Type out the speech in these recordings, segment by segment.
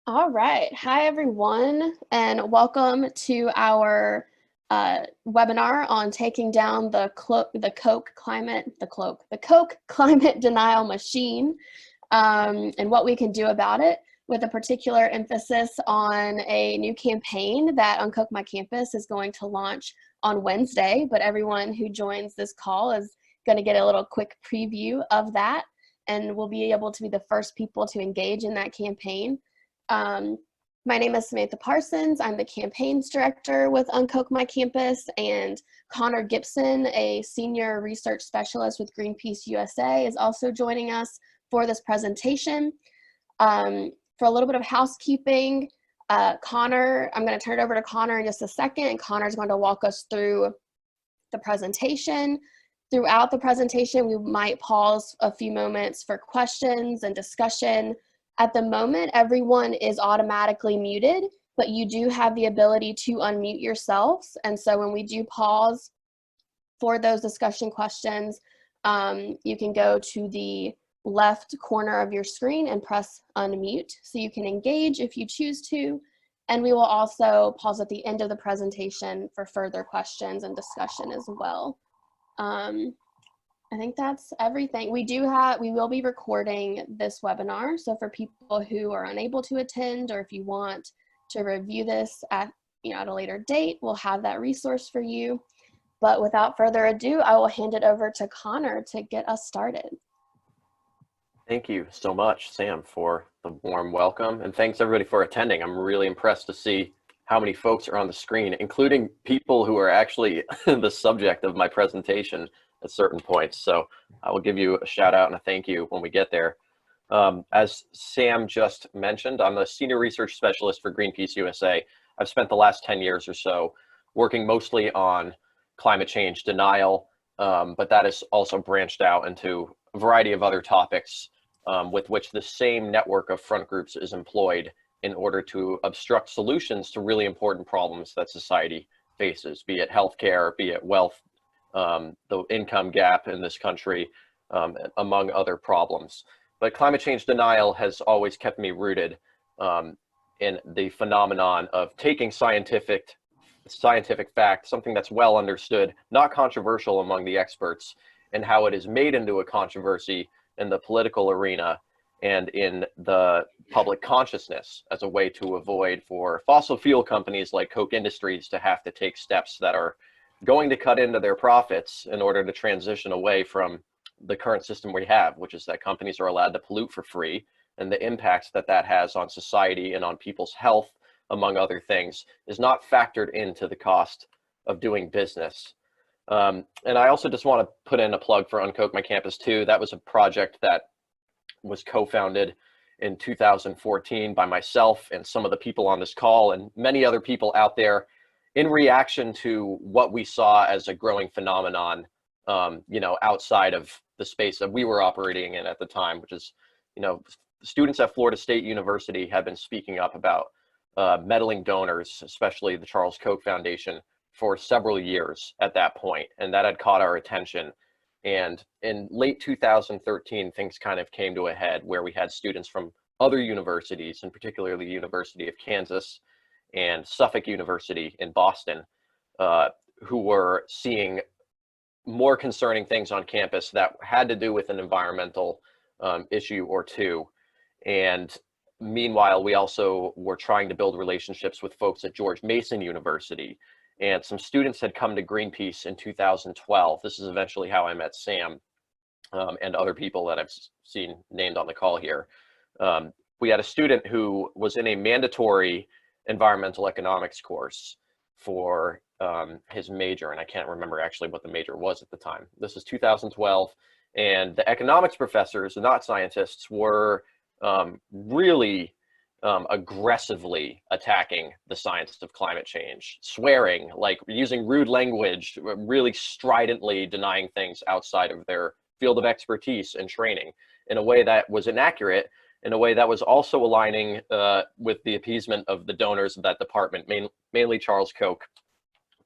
All right. Hi, everyone, and welcome to our webinar on taking down the Koch climate denial machine, and what we can do about it, with a particular emphasis on a new campaign that Uncook My Campus is going to launch on Wednesday. But everyone who joins this call is going to get a little quick preview of that, and we'll be able to be the first people to engage in that campaign. Um, my name is Samantha Parsons. I'm the campaigns director with Uncook My Campus, and Connor Gibson, a senior research specialist with Greenpeace USA, is also joining us for this presentation. For a little bit of housekeeping, I'm going to turn it over to Connor in just a second, and Connor's going to walk us through the presentation. Throughout the presentation, we might pause a few moments for questions and discussion. At the moment, everyone is automatically muted, but you do have the ability to unmute yourselves. And so when we do pause for those discussion questions, you can go to the left corner of your screen and press unmute so you can engage if you choose to. And we will also pause at the end of the presentation for further questions and discussion as well. I think that's everything. We will be recording this webinar. So for people who are unable to attend, or if you want to review this at a later date, we'll have that resource for you. But without further ado, I will hand it over to Connor to get us started. Thank you so much, Sam, for the warm welcome. And thanks everybody for attending. I'm really impressed to see how many folks are on the screen, including people who are actually the subject of my presentation at certain points. So I will give you a shout out and a thank you when we get there. As Sam just mentioned, I'm a senior research specialist for Greenpeace USA. I've spent the last 10 years or so working mostly on climate change denial, but that is also branched out into a variety of other topics with which the same network of front groups is employed in order to obstruct solutions to really important problems that society faces, be it healthcare, be it wealth, the income gap in this country, among other problems. But climate change denial has always kept me rooted in the phenomenon of taking scientific fact, something that's well understood, not controversial among the experts, and how it is made into a controversy in the political arena and in the public consciousness as a way to avoid for fossil fuel companies like Koch Industries to have to take steps that are going to cut into their profits in order to transition away from the current system we have, which is that companies are allowed to pollute for free, and the impacts that that has on society and on people's health, among other things, is not factored into the cost of doing business. And I also just want to put in a plug for Uncook My Campus too. That was a project that was co-founded in 2014 by myself and some of the people on this call and many other people out there in reaction to what we saw as a growing phenomenon, outside of the space that we were operating in at the time, which is, students at Florida State University have been speaking up about meddling donors, especially the Charles Koch Foundation, for several years at that point, and that had caught our attention. And in late 2013, things kind of came to a head where we had students from other universities, and particularly the University of Kansas and Suffolk University in Boston, who were seeing more concerning things on campus that had to do with an environmental issue or two. And meanwhile, we also were trying to build relationships with folks at George Mason University. And some students had come to Greenpeace in 2012. This is eventually how I met Sam and other people that I've seen named on the call here. We had a student who was in a mandatory environmental economics course for his major, and I can't remember actually what the major was at the time. This is 2012, and the economics professors, not scientists, were really aggressively attacking the science of climate change, swearing, like using rude language, really stridently denying things outside of their field of expertise and training in a way that was inaccurate, in a way that was also aligning with the appeasement of the donors of that department, mainly Charles Koch.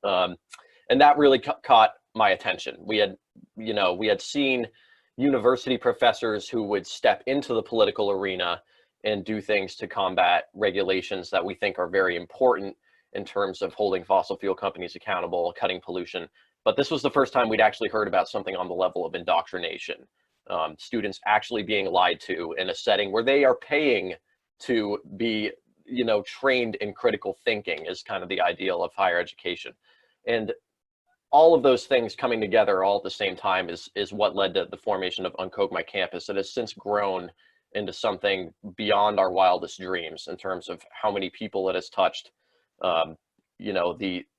And that really caught my attention. We had seen university professors who would step into the political arena and do things to combat regulations that we think are very important in terms of holding fossil fuel companies accountable, cutting pollution. But this was the first time we'd actually heard about something on the level of indoctrination. Students actually being lied to in a setting where they are paying to be, trained in critical thinking is kind of the ideal of higher education. And all of those things coming together all at the same time is what led to the formation of Uncoke My Campus, that has since grown into something beyond our wildest dreams in terms of how many people it has touched.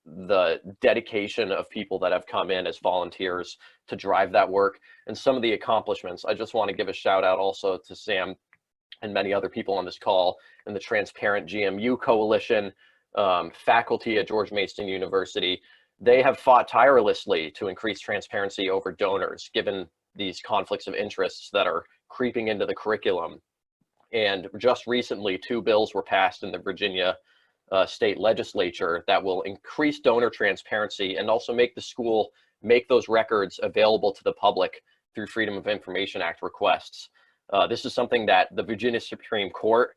The dedication of people that have come in as volunteers to drive that work, and some of the accomplishments. I just want to give a shout out also to Sam and many other people on this call in the Transparent GMU Coalition, faculty at George Mason University. They have fought tirelessly to increase transparency over donors, given these conflicts of interests that are creeping into the curriculum. And just recently, 2 bills were passed in the Virginia state legislature that will increase donor transparency and also make the school make those records available to the public through Freedom of Information Act requests. This is something that the Virginia Supreme Court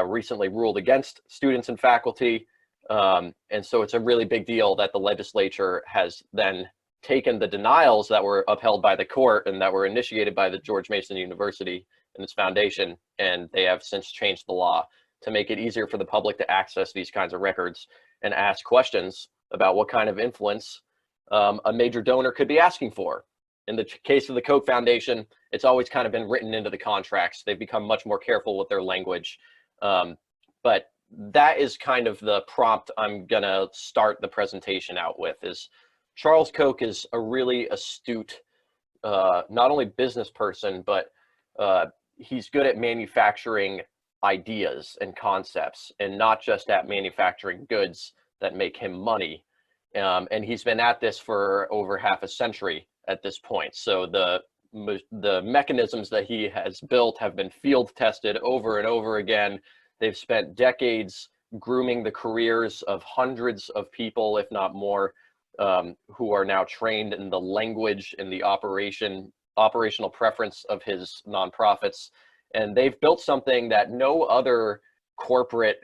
recently ruled against students and faculty. And so it's a really big deal that the legislature has then taken the denials that were upheld by the court and that were initiated by the George Mason University and its foundation, and they have since changed the law to make it easier for the public to access these kinds of records and ask questions about what kind of influence a major donor could be asking for. In the case of the Koch Foundation, it's always kind of been written into the contracts. They've become much more careful with their language. But that is kind of the prompt I'm gonna start the presentation out with. Is Charles Koch is a really astute, not only business person, but he's good at manufacturing ideas and concepts, and not just at manufacturing goods that make him money. And he's been at this for over half a century at this point. So the mechanisms that he has built have been field tested over and over again. They've spent decades grooming the careers of hundreds of people, if not more, who are now trained in the language and the operational preference of his nonprofits. And they've built something that no other corporate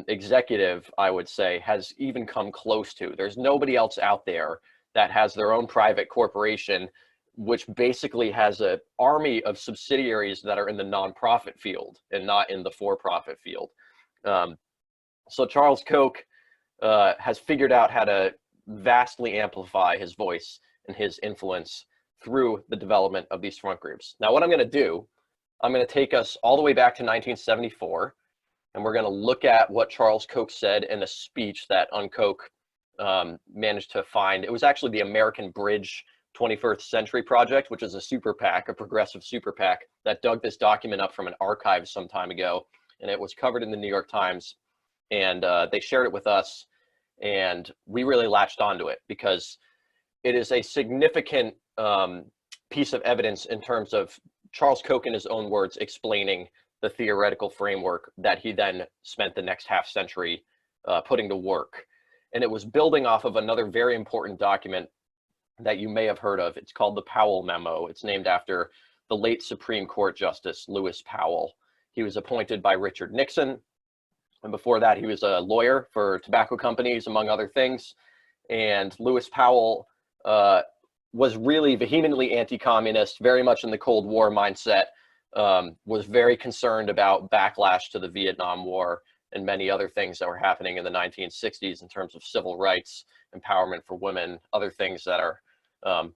executive, I would say, has even come close to. There's nobody else out there that has their own private corporation, which basically has an army of subsidiaries that are in the nonprofit field and not in the for-profit field. So Charles Koch has figured out how to vastly amplify his voice and his influence through the development of these front groups. Now, what I'm going to do, I'm going to take us all the way back to 1974, and we're going to look at what Charles Koch said in a speech that Uncoke managed to find. It was actually the American Bridge 21st Century Project, which is a super PAC, a progressive super PAC, that dug this document up from an archive some time ago, and it was covered in the New York Times, and they shared it with us, and we really latched onto it because it is a significant piece of evidence in terms of Charles Koch, in his own words, explaining the theoretical framework that he then spent the next half century putting to work. And it was building off of another very important document that you may have heard of. It's called the Powell Memo. It's named after the late Supreme Court Justice Lewis Powell. He was appointed by Richard Nixon, and before that he was a lawyer for tobacco companies, among other things. And Lewis Powell was really vehemently anti-communist, very much in the Cold War mindset, was very concerned about backlash to the Vietnam War and many other things that were happening in the 1960s in terms of civil rights, empowerment for women, other things that are,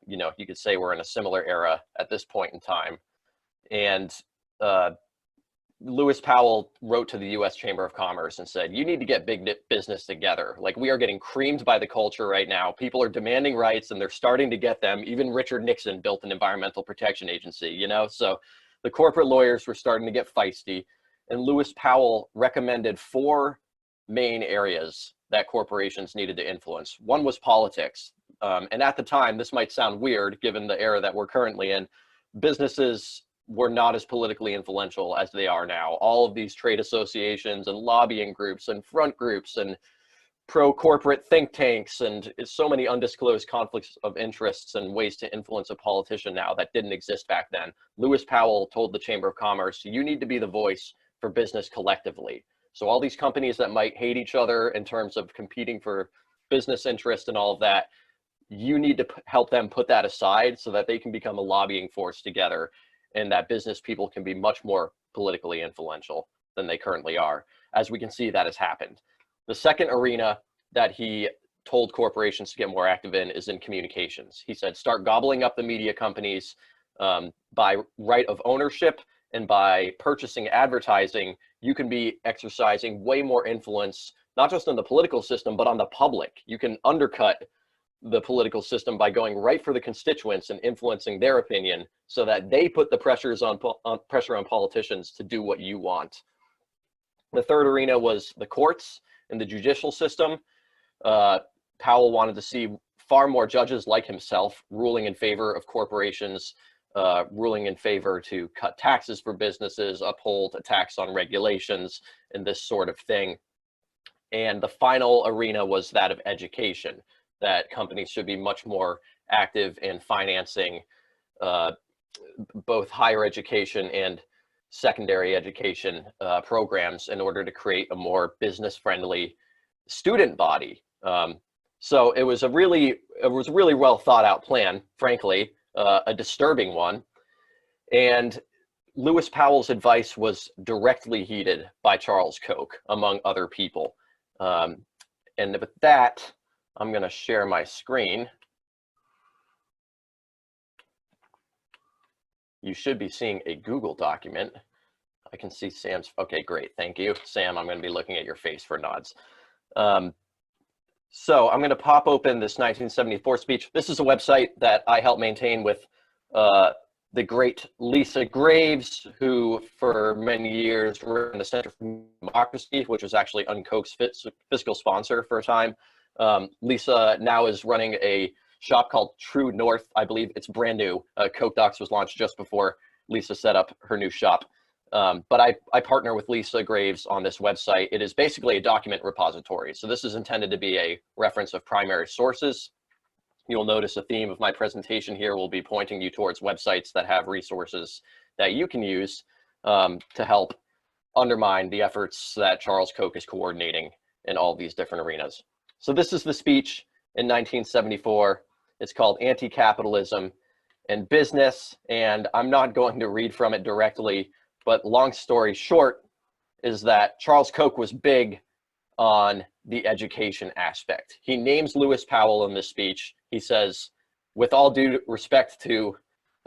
you could say we're in a similar era at this point in time. And Lewis Powell wrote to the US Chamber of Commerce and said, you need to get big business together. Like, we are getting creamed by the culture right now. People are demanding rights and they're starting to get them. Even Richard Nixon built an environmental protection agency, So the corporate lawyers were starting to get feisty. And Lewis Powell recommended 4 main areas that corporations needed to influence. One was politics. And at the time, this might sound weird given the era that we're currently in, businesses were not as politically influential as they are now. All of these trade associations and lobbying groups and front groups and pro-corporate think tanks and so many undisclosed conflicts of interests and ways to influence a politician now that didn't exist back then. Lewis Powell told the Chamber of Commerce, you need to be the voice for business collectively. So all these companies that might hate each other in terms of competing for business interest and all of that, you need to help them put that aside so that they can become a lobbying force together, and that business people can be much more politically influential than they currently are. As we can see, that has happened. The second arena that he told corporations to get more active in is in communications. He said, start gobbling up the media companies by right of ownership, and by purchasing advertising, you can be exercising way more influence, not just on the political system, but on the public. You can undercut the political system by going right for the constituents and influencing their opinion so that they put the pressure on politicians to do what you want. The third arena was the courts and the judicial system. Powell wanted to see far more judges like himself ruling in favor of corporations, ruling in favor to cut taxes for businesses, uphold attacks on regulations, and this sort of thing. And the final arena was that of education, that companies should be much more active in financing both higher education and secondary education programs in order to create a more business-friendly student body. So it was a really well thought out plan, frankly, a disturbing one. And Lewis Powell's advice was directly heeded by Charles Koch, among other people. And with that, I'm going to share my screen. You should be seeing a Google document. I can see Sam's. Okay, great. Thank you, Sam. I'm going to be looking at your face for nods. So I'm going to pop open this 1974 speech. This is a website that I help maintain with the great Lisa Graves, who for many years ran the Center for Democracy, which was actually Koch's fiscal sponsor for a time. Lisa now is running a shop called True North. I believe it's brand new. Koch Docs was launched just before Lisa set up her new shop. But I partner with Lisa Graves on this website. It is basically a document repository. So this is intended to be a reference of primary sources. You'll notice a theme of my presentation here will be pointing you towards websites that have resources that you can use to help undermine the efforts that Charles Koch is coordinating in all these different arenas. So this is the speech in 1974. It's called Anti-Capitalism and Business, and I'm not going to read from it directly, but long story short is that Charles Koch was big on the education aspect. He names Lewis Powell in this speech. He says, with all due respect to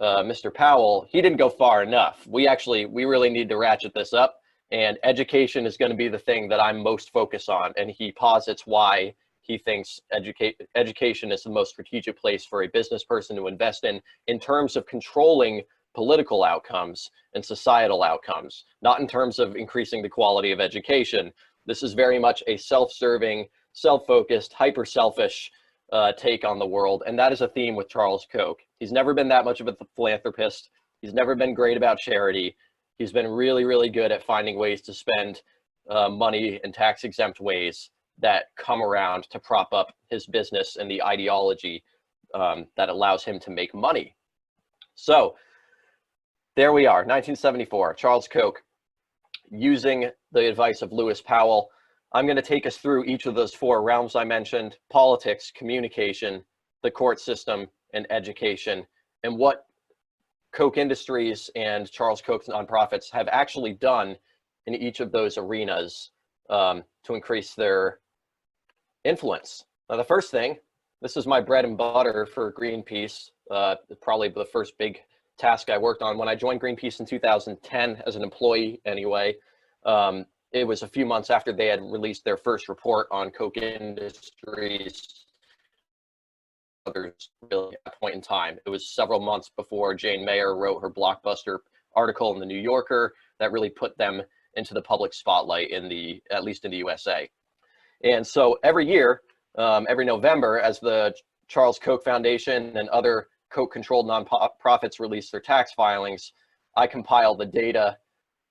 Mr. Powell, he didn't go far enough. We really need to ratchet this up, and education is going to be the thing that I'm most focused on. And he posits why he thinks education is the most strategic place for a business person to invest in terms of controlling political outcomes and societal outcomes, not in terms of increasing the quality of education. This is very much a self-serving, self-focused, hyper-selfish take on the world, and that is a theme with Charles Koch. He's never been that much of a philanthropist. He's never been great about charity. He's been really, really good at finding ways to spend money in tax-exempt ways that come around to prop up his business and the ideology that allows him to make money. So there we are, 1974, Charles Koch, using the advice of Lewis Powell. I'm going to take us through each of those four realms I mentioned: politics, communication, the court system, and education, and what Koch Industries and Charles Koch's nonprofits have actually done in each of those arenas to increase their influence. Now, the first thing, this is my bread and butter for Greenpeace, probably the first big task I worked on when I joined Greenpeace in 2010 as an employee anyway. It was a few months after they had released their first report on Koch Industries. Others really at a point in time. It was several months before Jane Mayer wrote her blockbuster article in the New Yorker that really put them into the public spotlight at least in the USA. And so every year, every November, as the Charles Koch Foundation and other Koch-controlled nonprofits release their tax filings, I compile the data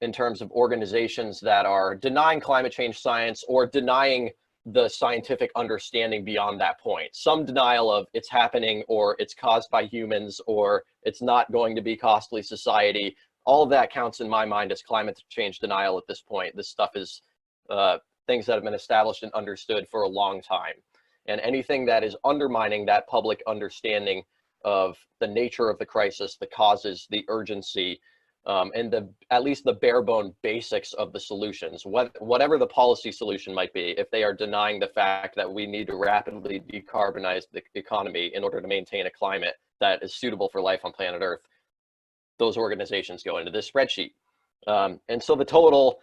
in terms of organizations that are denying climate change science or denying the scientific understanding beyond that point. Some denial of it's happening, or it's caused by humans, or it's not going to be costly society. all of that counts in my mind as climate change denial at this point. This stuff is things that have been established and understood for a long time. And anything that is undermining that public understanding of the nature of the crisis, the causes, the urgency, and at least the bare bone basics of the solutions, whatever the policy solution might be, if they are denying the fact that we need to rapidly decarbonize the economy in order to maintain a climate that is suitable for life on planet Earth, those organizations go into this spreadsheet. And so the total,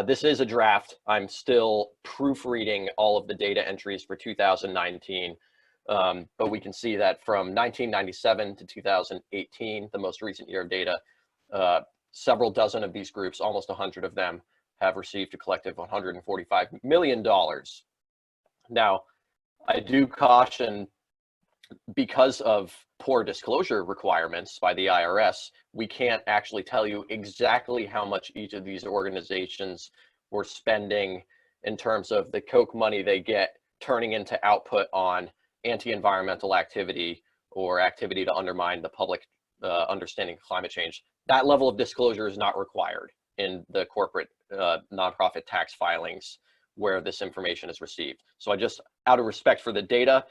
this is a draft. I'm still proofreading all of the data entries for 2019. But we can see that from 1997 to 2018, the most recent year of data, several dozen of these groups, almost 100 of them, have received a collective $145 million. Now, I do caution, because of poor disclosure requirements by the IRS, we can't actually tell you exactly how much each of these organizations were spending in terms of the Koch money they get turning into output on anti-environmental activity or activity to undermine the public understanding of climate change. That level of disclosure is not required in the corporate nonprofit tax filings where this information is received. So I just, out of respect for the data,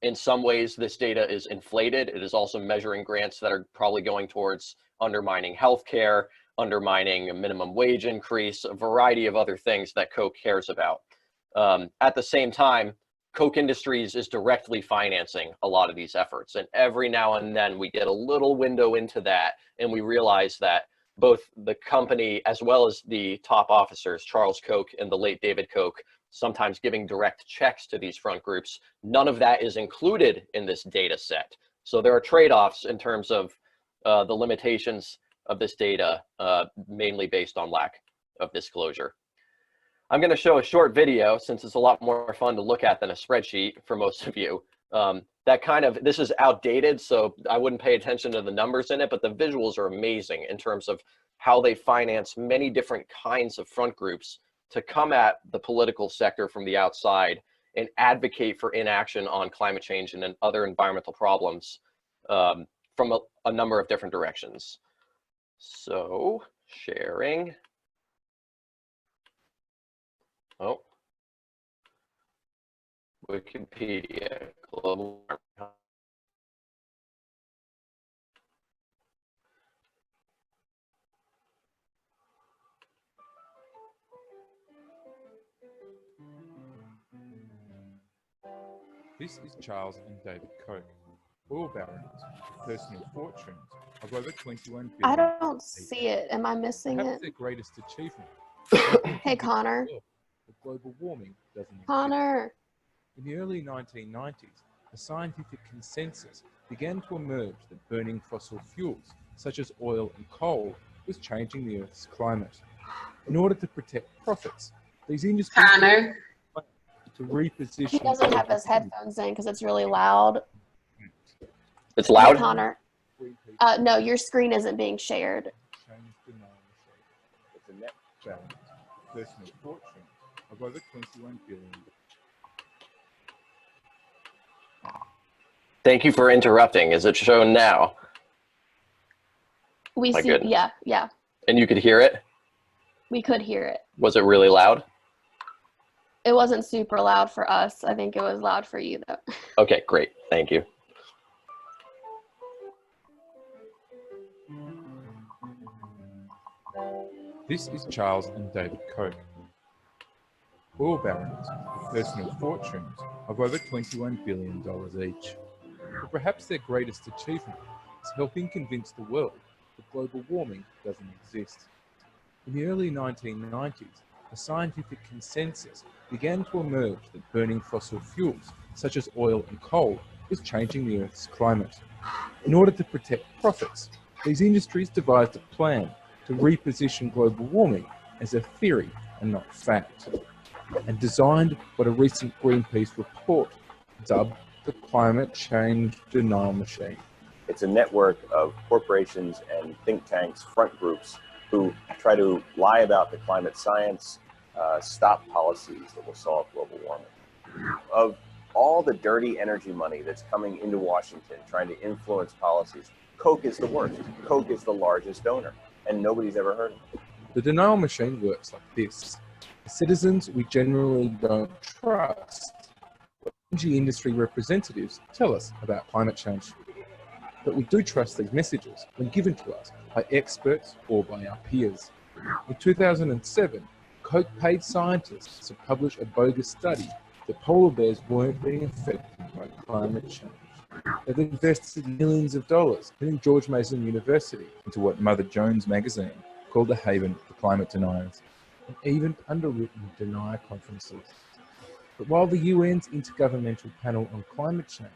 in some ways this data is inflated. It is also measuring grants that are probably going towards undermining healthcare, undermining a minimum wage increase, a variety of other things that Koch cares about. At the same time, Koch Industries is directly financing a lot of these efforts. And every now and then we get a little window into that, and we realize that both the company as well as the top officers, Charles Koch and the late David Koch, sometimes giving direct checks to these front groups, none of that is included in this data set. So there are trade-offs in terms of the limitations of this data, mainly based on lack of disclosure. I'm going to show a short video, since it's a lot more fun to look at than a spreadsheet for most of you. This is outdated, so I wouldn't pay attention to the numbers in it, but the visuals are amazing in terms of how they finance many different kinds of front groups to come at the political sector from the outside and advocate for inaction on climate change and other environmental problems from a number of different directions. So, sharing. Oh, Wikipedia, global warming. This is Charles and David Koch, oil barons with personal fortunes of over 21 billion. I don't see it. Am I missing Perhaps it? their greatest achievement. Hey, Connor. That global warming doesn't exist. Connor. In the early 1990s, a scientific consensus began to emerge that burning fossil fuels, such as oil and coal, was changing the Earth's climate. In order to protect profits, these industries to reposition. He doesn't have his headphones in because it's really loud. It's loud? Hey, Connor. No, your screen isn't being shared. It's a net balance, personal fortune of over 21 billion. Thank you for interrupting. Is it shown now? We My see, goodness. yeah. And you could hear it? We could hear it. Was it really loud? It wasn't super loud for us. I think it was loud for you, though. Okay, great. Thank you. This is Charles and David Koch, oil barons with personal fortunes of over $21 billion each. But perhaps their greatest achievement is helping convince the world that global warming doesn't exist. In the early 1990s, a scientific consensus began to emerge that burning fossil fuels, such as oil and coal, was changing the Earth's climate. In order to protect profits, these industries devised a plan to reposition global warming as a theory and not fact, and designed what a recent Greenpeace report dubbed the climate change denial machine. It's a network of corporations and think tanks, front groups, who try to lie about the climate science, stop policies that will solve global warming. Of all the dirty energy money that's coming into Washington trying to influence policies, Koch is the worst. Koch is the largest donor, and nobody's ever heard of it. The denial machine works like this. As citizens, we generally don't trust what energy industry representatives tell us about climate change. But we do trust these messages when given to us by experts or by our peers. In 2007, Koch paid scientists to publish a bogus study that polar bears weren't being affected by climate change. They've invested millions of dollars, including George Mason University, into what Mother Jones magazine called the haven for climate deniers, and even underwritten denier conferences. But while the UN's Intergovernmental Panel on Climate Change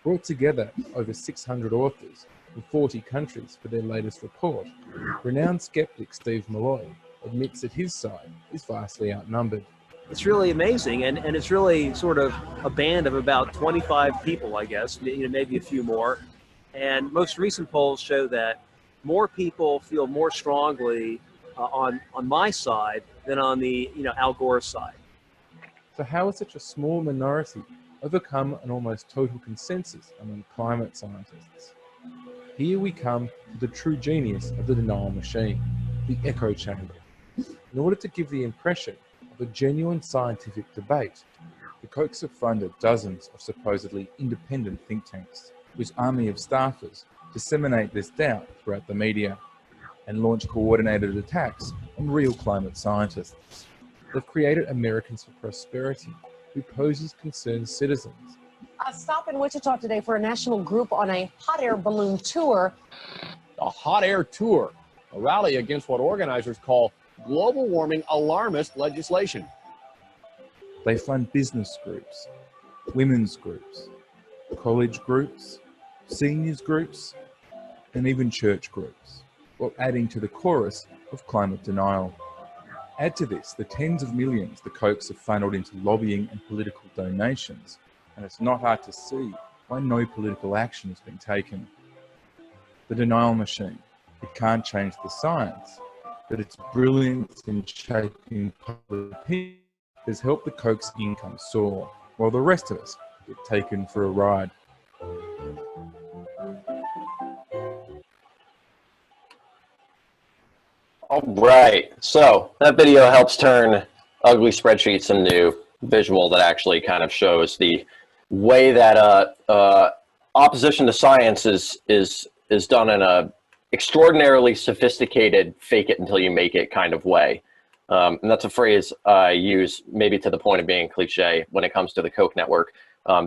brought together over 600 authors from 40 countries for their latest report, renowned skeptic Steve Malloy admits that his side is vastly outnumbered. It's really amazing, and it's really sort of a band of about 25 people, I guess, maybe a few more. And most recent polls show that more people feel more strongly on my side than on the Al Gore's side. So how has such a small minority overcome an almost total consensus among climate scientists? Here we come to the true genius of the denial machine, the echo chamber. In order to give the impression of a genuine scientific debate, the Kochs have funded dozens of supposedly independent think tanks, whose army of staffers disseminate this doubt throughout the media and launch coordinated attacks on real climate scientists. They've created Americans for Prosperity, who poses concerned citizens. A stop in Wichita today for a national group on a hot air balloon tour. A hot air tour, a rally against what organizers call global warming alarmist legislation. They fund business groups, women's groups, college groups, seniors groups, and even church groups, while adding to the chorus of climate denial. Add to this the tens of millions the Kochs have funneled into lobbying and political donations, and it's not hard to see why no political action has been taken. The denial machine, it can't change the science, but its brilliance in shaping public opinion has helped the Koch's income soar, while the rest of us get taken for a ride. All right, so that video helps turn ugly spreadsheets into visual that actually kind of shows the way that opposition to science is done in a extraordinarily sophisticated fake it until you make it kind of way. And that's a phrase I use maybe to the point of being cliche when it comes to the Koch network.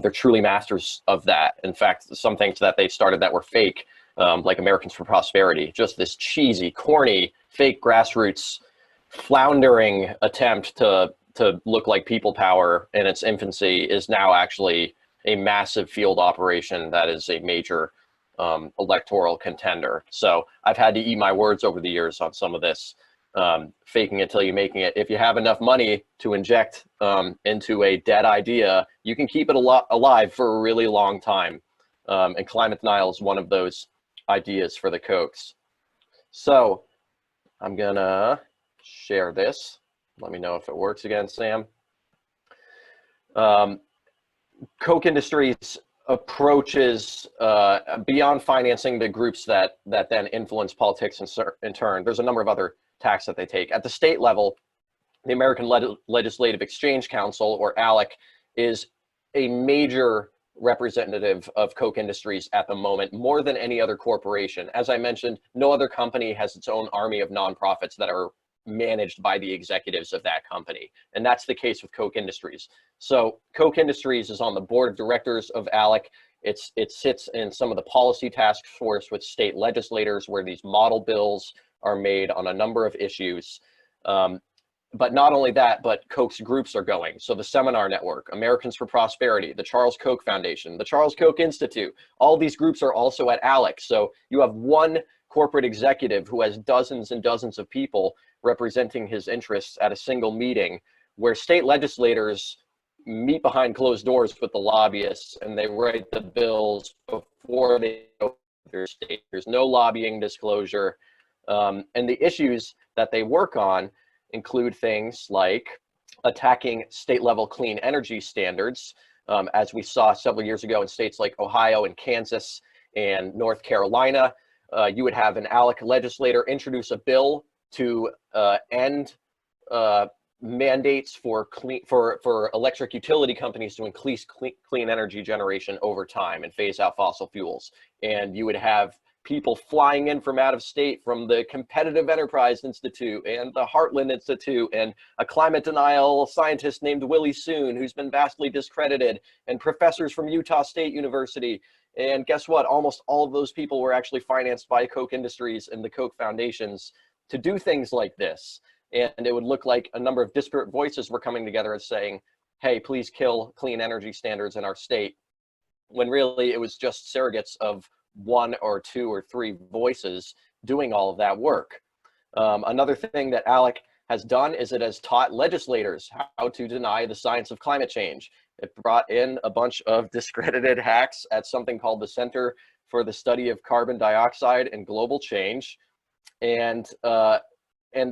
They're truly masters of that. In fact, some things that they started that were fake, like Americans for Prosperity, just this cheesy, corny, fake grassroots floundering attempt to look like people power in its infancy is now actually a massive field operation that is a major electoral contender. So I've had to eat my words over the years on some of this, faking it till you're making it. If you have enough money to inject into a dead idea, you can keep it alive for a really long time. And climate denial is one of those ideas for the Kochs. So I'm gonna share this. Let me know if it works again, Sam. Koch Industries approaches beyond financing the groups that then influence politics in turn. There's a number of other tacks that they take. At the state level, the American Legislative Exchange Council, or ALEC, is a major representative of Koch Industries at the moment, more than any other corporation. As I mentioned, no other company has its own army of nonprofits that are managed by the executives of that company. And that's the case with Koch Industries. So Koch Industries is on the board of directors of ALEC. It sits in some of the policy task force with state legislators where these model bills are made on a number of issues. But not only that, but Koch's groups are going. So the Seminar Network, Americans for Prosperity, the Charles Koch Foundation, the Charles Koch Institute, all these groups are also at ALEC. So you have one corporate executive who has dozens and dozens of people representing his interests at a single meeting, where state legislators meet behind closed doors with the lobbyists and they write the bills before they go to their state. There's no lobbying disclosure. And the issues that they work on include things like attacking state level clean energy standards, as we saw several years ago in states like Ohio and Kansas and North Carolina. You would have an ALEC legislator introduce a bill to end mandates for electric utility companies to increase clean energy generation over time and phase out fossil fuels. And you would have people flying in from out of state from the Competitive Enterprise Institute and the Heartland Institute and a climate denial scientist named Willie Soon, who's been vastly discredited, and professors from Utah State University. And guess what? Almost all of those people were actually financed by Koch Industries and the Koch foundations to do things like this. And it would look like a number of disparate voices were coming together and saying, hey, please kill clean energy standards in our state, when really it was just surrogates of one or two or three voices doing all of that work. Another thing that ALEC has done is it has taught legislators how to deny the science of climate change. It brought in a bunch of discredited hacks at something called the Center for the Study of Carbon Dioxide and Global Change. And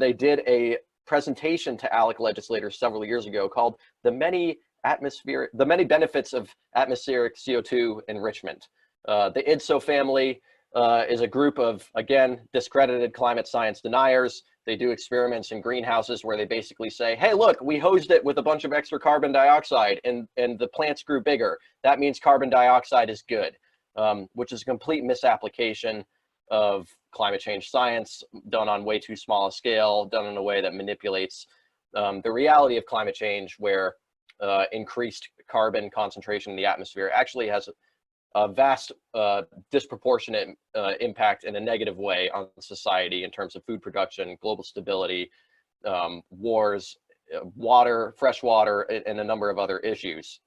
they did a presentation to ALEC legislators several years ago called the many benefits of atmospheric CO2 enrichment. The IDSO family is a group of, again, discredited climate science deniers. They do experiments in greenhouses where they basically say, hey, look, we hosed it with a bunch of extra carbon dioxide and the plants grew bigger. That means carbon dioxide is good, which is a complete misapplication of climate change science, done on way too small a scale, done in a way that manipulates the reality of climate change, where increased carbon concentration in the atmosphere actually has a vast disproportionate impact in a negative way on society in terms of food production, global stability, wars, water, fresh water, and a number of other issues.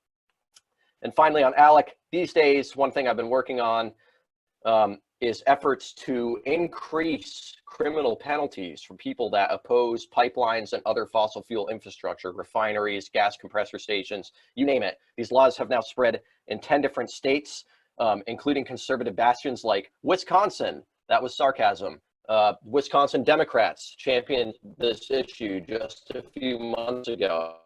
And finally, on ALEC, these days, one thing I've been working on is efforts to increase criminal penalties for people that oppose pipelines and other fossil fuel infrastructure, refineries, gas compressor stations, you name it. These laws have now spread in 10 different states, including conservative bastions like Wisconsin. That was sarcasm. Wisconsin Democrats championed this issue just a few months ago.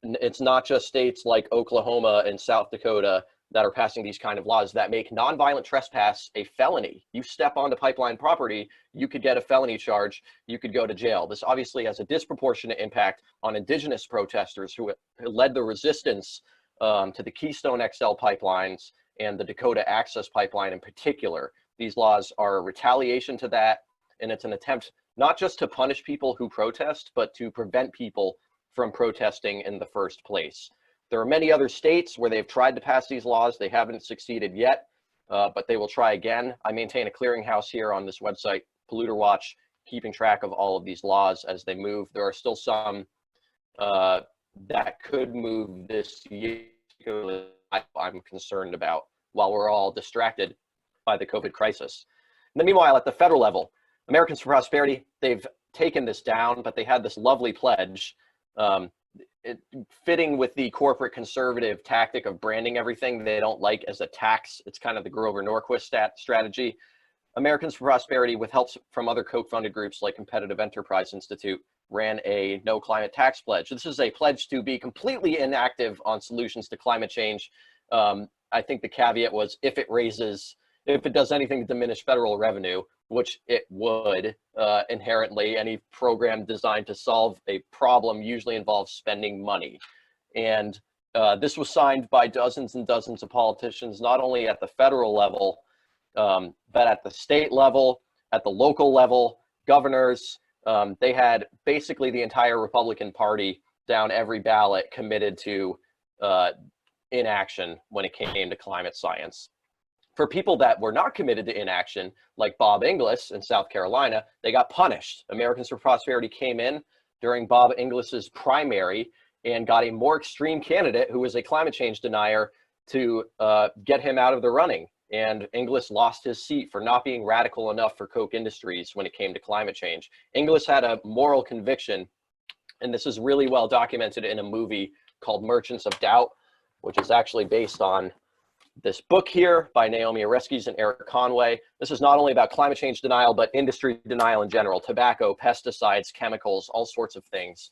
It's not just states like Oklahoma and South Dakota that are passing these kind of laws that make nonviolent trespass a felony. You step onto pipeline property, you could get a felony charge, you could go to jail. This obviously has a disproportionate impact on indigenous protesters who led the resistance to the Keystone XL pipelines and the Dakota Access Pipeline in particular. These laws are a retaliation to that, and it's an attempt not just to punish people who protest, but to prevent people from protesting in the first place. There are many other states where they've tried to pass these laws. They haven't succeeded yet, but they will try again. I maintain a clearinghouse here on this website, Polluter Watch, keeping track of all of these laws as they move. There are still some that could move this year I'm concerned about, while we're all distracted by the COVID crisis. And then meanwhile, at the federal level, Americans for Prosperity, they've taken this down, but they had this lovely pledge, fitting with the corporate conservative tactic of branding everything they don't like as a tax. It's kind of the Grover Norquist strategy. Americans for Prosperity, with help from other Koch-funded groups like Competitive Enterprise Institute, ran a no climate tax pledge. This is a pledge to be completely inactive on solutions to climate change. I think the caveat was if it does anything to diminish federal revenue, which it would inherently. Any program designed to solve a problem usually involves spending money. And this was signed by dozens and dozens of politicians, not only at the federal level, but at the state level, at the local level, governors. They had basically the entire Republican Party down every ballot committed to inaction when it came to climate science. For people that were not committed to inaction, like Bob Inglis in South Carolina, they got punished. Americans for Prosperity came in during Bob Inglis's primary and got a more extreme candidate who was a climate change denier to get him out of the running. And Inglis lost his seat for not being radical enough for Koch Industries when it came to climate change. Inglis had a moral conviction, and this is really well documented in a movie called Merchants of Doubt, which is actually based on this book here by Naomi Oreskes and Eric Conway. This is not only about climate change denial, but industry denial in general: tobacco, pesticides, chemicals, all sorts of things.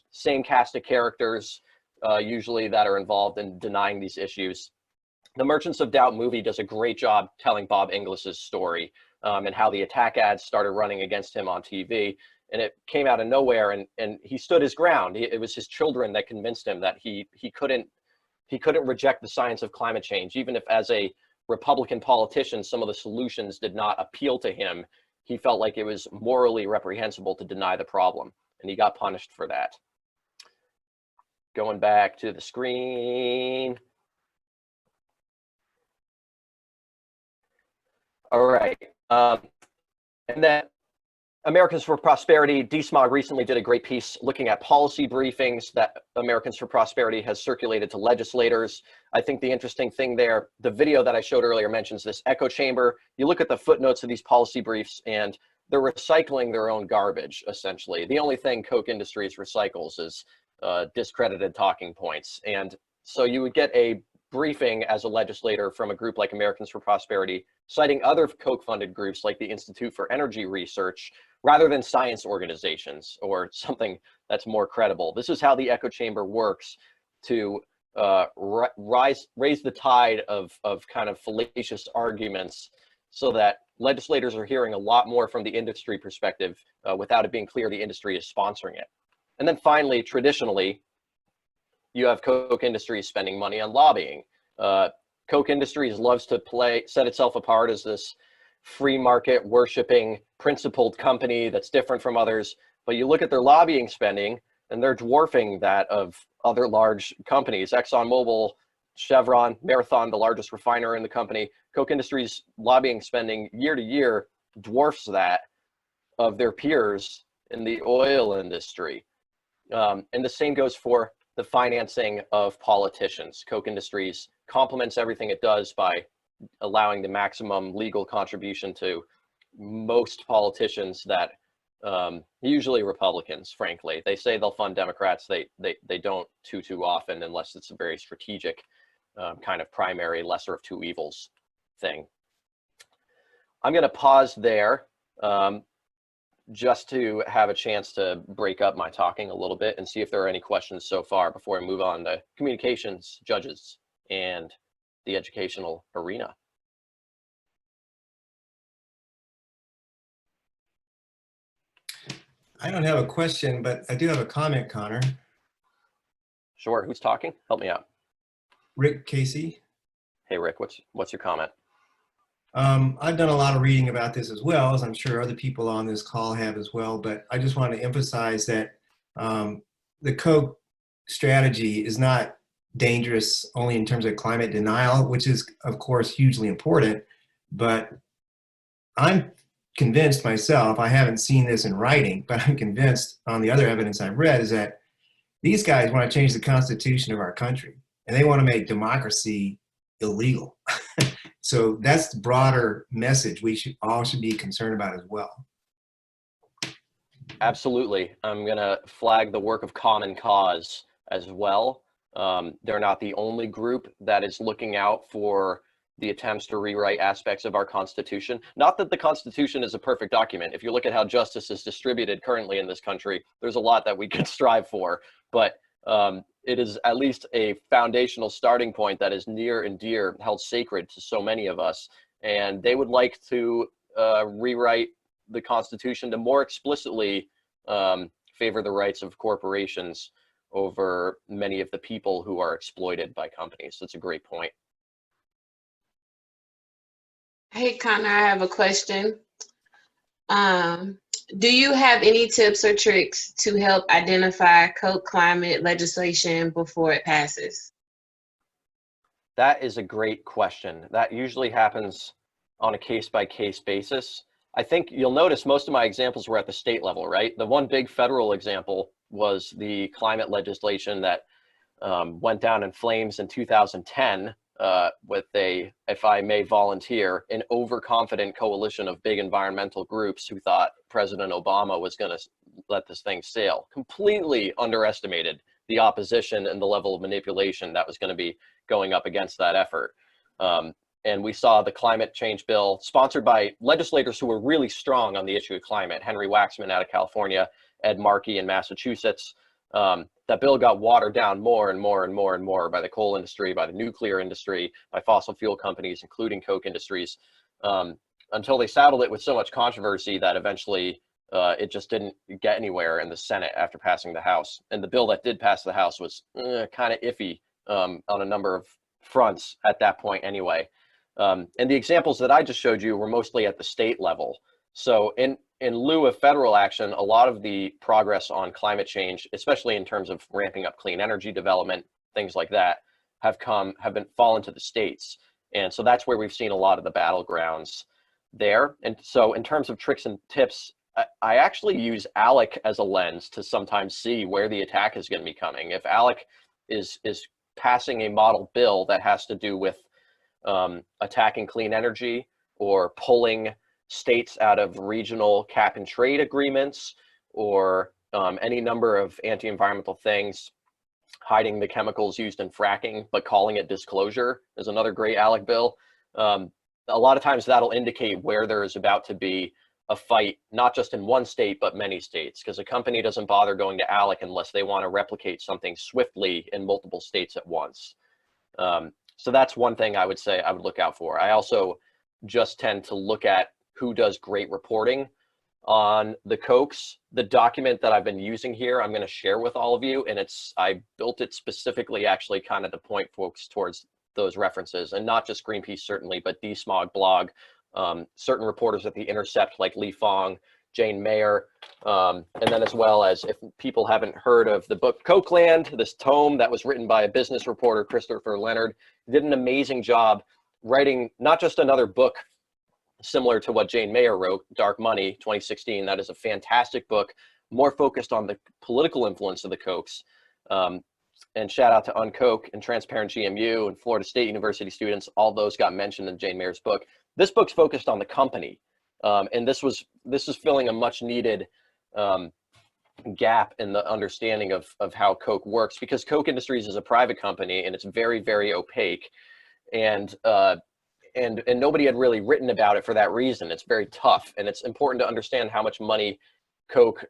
Same cast of characters, usually that are involved in denying these issues. The Merchants of Doubt movie does a great job telling Bob Inglis's story and how the attack ads started running against him on TV. And it came out of nowhere, and he stood his ground. It was his children that convinced him that he couldn't reject the science of climate change, even if as a Republican politician, some of the solutions did not appeal to him. He felt like it was morally reprehensible to deny the problem, and he got punished for that. Going back to the screen. All right. And then Americans for Prosperity, DSMOG recently did a great piece looking at policy briefings that Americans for Prosperity has circulated to legislators. I think the interesting thing there, the video that I showed earlier mentions this echo chamber. You look at the footnotes of these policy briefs and they're recycling their own garbage, essentially. The only thing Koch Industries recycles is discredited talking points. And so you would get a briefing as a legislator from a group like Americans for Prosperity, citing other Koch-funded groups like the Institute for Energy Research, rather than science organizations or something that's more credible. This is how the echo chamber works to raise the tide of kind of fallacious arguments so that legislators are hearing a lot more from the industry perspective without it being clear the industry is sponsoring it. And then finally, traditionally, you have Koch Industries spending money on lobbying. Koch Industries loves to set itself apart as this free market worshiping principled company that's different from others. But you look at their lobbying spending and they're dwarfing that of other large companies. ExxonMobil, Chevron, Marathon, the largest refiner in the company. Koch Industries lobbying spending year to year dwarfs that of their peers in the oil industry. And the same goes for the financing of politicians. Koch Industries complements everything it does by allowing the maximum legal contribution to most politicians that usually Republicans, frankly. They say they'll fund Democrats. They don't too often unless it's a very strategic kind of primary lesser of two evils thing. I'm going to pause there just to have a chance to break up my talking a little bit and see if there are any questions so far before I move on to communications, judges, and the educational arena. I don't have a question, but I do have a comment, Connor. Sure, who's talking? Help me out. Rick Casey. Hey Rick, what's your comment? I've done a lot of reading about this as well, as I'm sure other people on this call have as well, but I just want to emphasize that the Koch strategy is not dangerous only in terms of climate denial, which is of course hugely important, but I'm convinced myself, I haven't seen this in writing, but I'm convinced on the other evidence I've read is that these guys want to change the constitution of our country and they want to make democracy illegal. So that's the broader message we all should be concerned about as well. Absolutely. I'm going to flag the work of Common Cause as well. They're not the only group that is looking out for the attempts to rewrite aspects of our Constitution. Not that the Constitution is a perfect document. If you look at how justice is distributed currently in this country, there's a lot that we could strive for, but it is at least a foundational starting point that is near and dear, held sacred to so many of us. And they would like to rewrite the Constitution to more explicitly favor the rights of corporations over many of the people who are exploited by companies. That's a great point. Hey, Connor, I have a question. Do you have any tips or tricks to help identify Koch climate legislation before it passes? That is a great question. That usually happens on a case-by-case basis. I think you'll notice most of my examples were at the state level, right? The one big federal example was the climate legislation that went down in flames in 2010 with a, if I may volunteer, an overconfident coalition of big environmental groups who thought President Obama was going to let this thing sail. Completely underestimated the opposition and the level of manipulation that was going to be going up against that effort. And we saw the climate change bill sponsored by legislators who were really strong on the issue of climate. Henry Waxman out of California, Ed Markey in Massachusetts, that bill got watered down more and more and more and more by the coal industry, by the nuclear industry, by fossil fuel companies, including Koch Industries, until they saddled it with so much controversy that eventually it just didn't get anywhere in the Senate after passing the House. And the bill that did pass the House was kind of iffy on a number of fronts at that point anyway. And the examples that I just showed you were mostly at the state level. So in lieu of federal action, a lot of the progress on climate change, especially in terms of ramping up clean energy development, things like that, have fallen to the states. And so that's where we've seen a lot of the battlegrounds there. And so in terms of tricks and tips, I actually use ALEC as a lens to sometimes see where the attack is going to be coming. If ALEC is passing a model bill that has to do with attacking clean energy or pulling states out of regional cap and trade agreements, or any number of anti-environmental things, hiding the chemicals used in fracking, but calling it disclosure is another great ALEC bill. A lot of times that'll indicate where there is about to be a fight, not just in one state, but many states, because a company doesn't bother going to ALEC unless they want to replicate something swiftly in multiple states at once. So that's one thing I would say I would look out for. I also just tend to look at who does great reporting on the Kochs. The document that I've been using here, I'm going to share with all of you, and I built it specifically actually kind of to point folks towards those references, and not just Greenpeace certainly, but DSMOG blog, certain reporters at The Intercept like Lee Fong, Jane Mayer, and then as well as, if people haven't heard of the book Kochland, this tome that was written by a business reporter, Christopher Leonard, did an amazing job writing not just another book similar to what Jane Mayer wrote, Dark Money, 2016. That is a fantastic book, more focused on the political influence of the Kochs. And shout out to Unkoch and Transparent GMU and Florida State University students. All those got mentioned in Jane Mayer's book. This book's focused on the company. And this is filling a much needed gap in the understanding of how Koch works, because Koch Industries is a private company and it's very, very opaque. And nobody had really written about it for that reason. It's very tough, and it's important to understand how much money Koch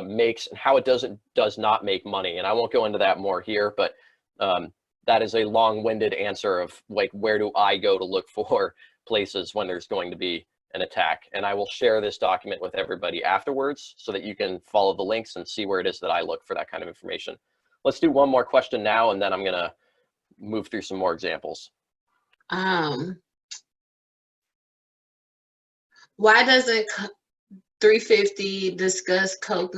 makes and how it does not make money. And I won't go into that more here, but that is a long-winded answer of like, where do I go to look for places when there's going to be an attack? And I will share this document with everybody afterwards so that you can follow the links and see where it is that I look for that kind of information. Let's do one more question now, and then I'm gonna move through some more examples. Why doesn't 350 discuss Koch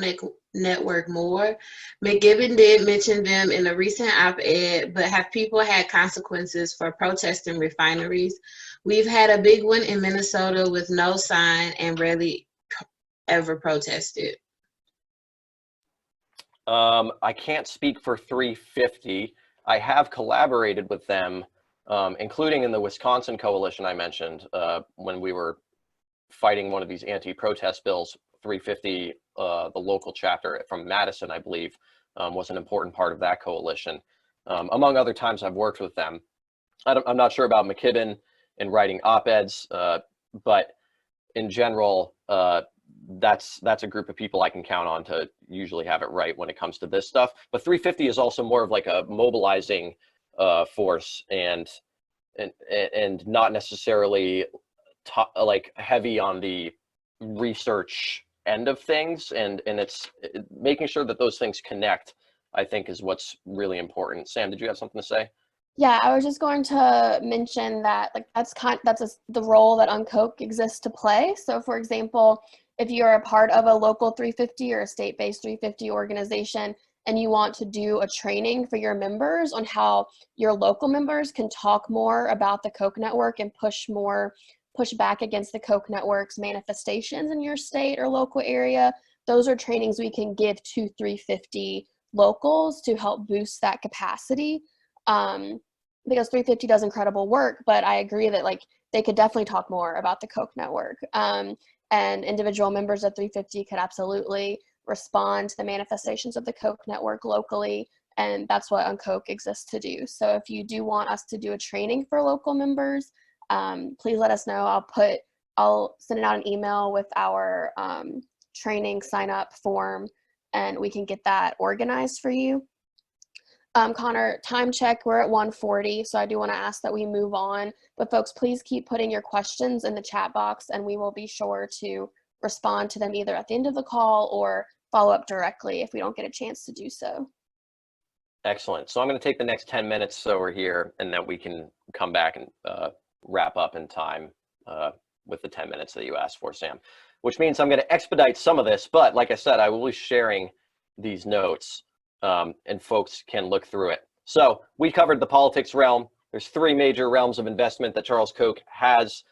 network more? McGibbon did mention them in a recent op-ed, but have people had consequences for protesting refineries? We've had a big one in Minnesota with no sign and rarely ever protested. I can't speak for 350. I have collaborated with them, including in the Wisconsin coalition I mentioned, when we were fighting one of these anti-protest bills. 350, the local chapter from Madison, I believe, was an important part of that coalition. Among other times I've worked with them. I'm not sure about McKibben and writing op-eds, but in general, that's a group of people I can count on to usually have it right when it comes to this stuff. But 350 is also more of like a mobilizing force and not necessarily like heavy on the research end of things, and it's making sure that those things connect, I think, is what's really important. Sam, did you have something to say? Yeah, I was just going to mention that like that's the role that Unkoch exists to play. So for example, if you're a part of a local 350 or a state-based 350 organization and you want to do a training for your members on how your local members can talk more about the Koch network and push back against the Koch network's manifestations in your state or local area, those are trainings we can give to 350 locals to help boost that capacity. Because 350 does incredible work, but I agree that like they could definitely talk more about the Koch network. And individual members of 350 could absolutely respond to the manifestations of the Koch network locally, and that's what Unkoch exists to do. So if you do want us to do a training for local members, please let us know. I'll send out an email with our training sign up form, and we can get that organized for you. Connor, time check, we're at 1:40, so I do want to ask that we move on. But folks, please keep putting your questions in the chat box, and we will be sure to respond to them either at the end of the call or follow up directly if we don't get a chance to do so. Excellent. So I'm going to take the next 10 minutes so we're here, and then we can come back and wrap up in time with the 10 minutes that you asked for, Sam, which means I'm going to expedite some of this. But like I said, I will be sharing these notes. And folks can look through it. So we covered the politics realm. There's three major realms of investment that Charles Koch has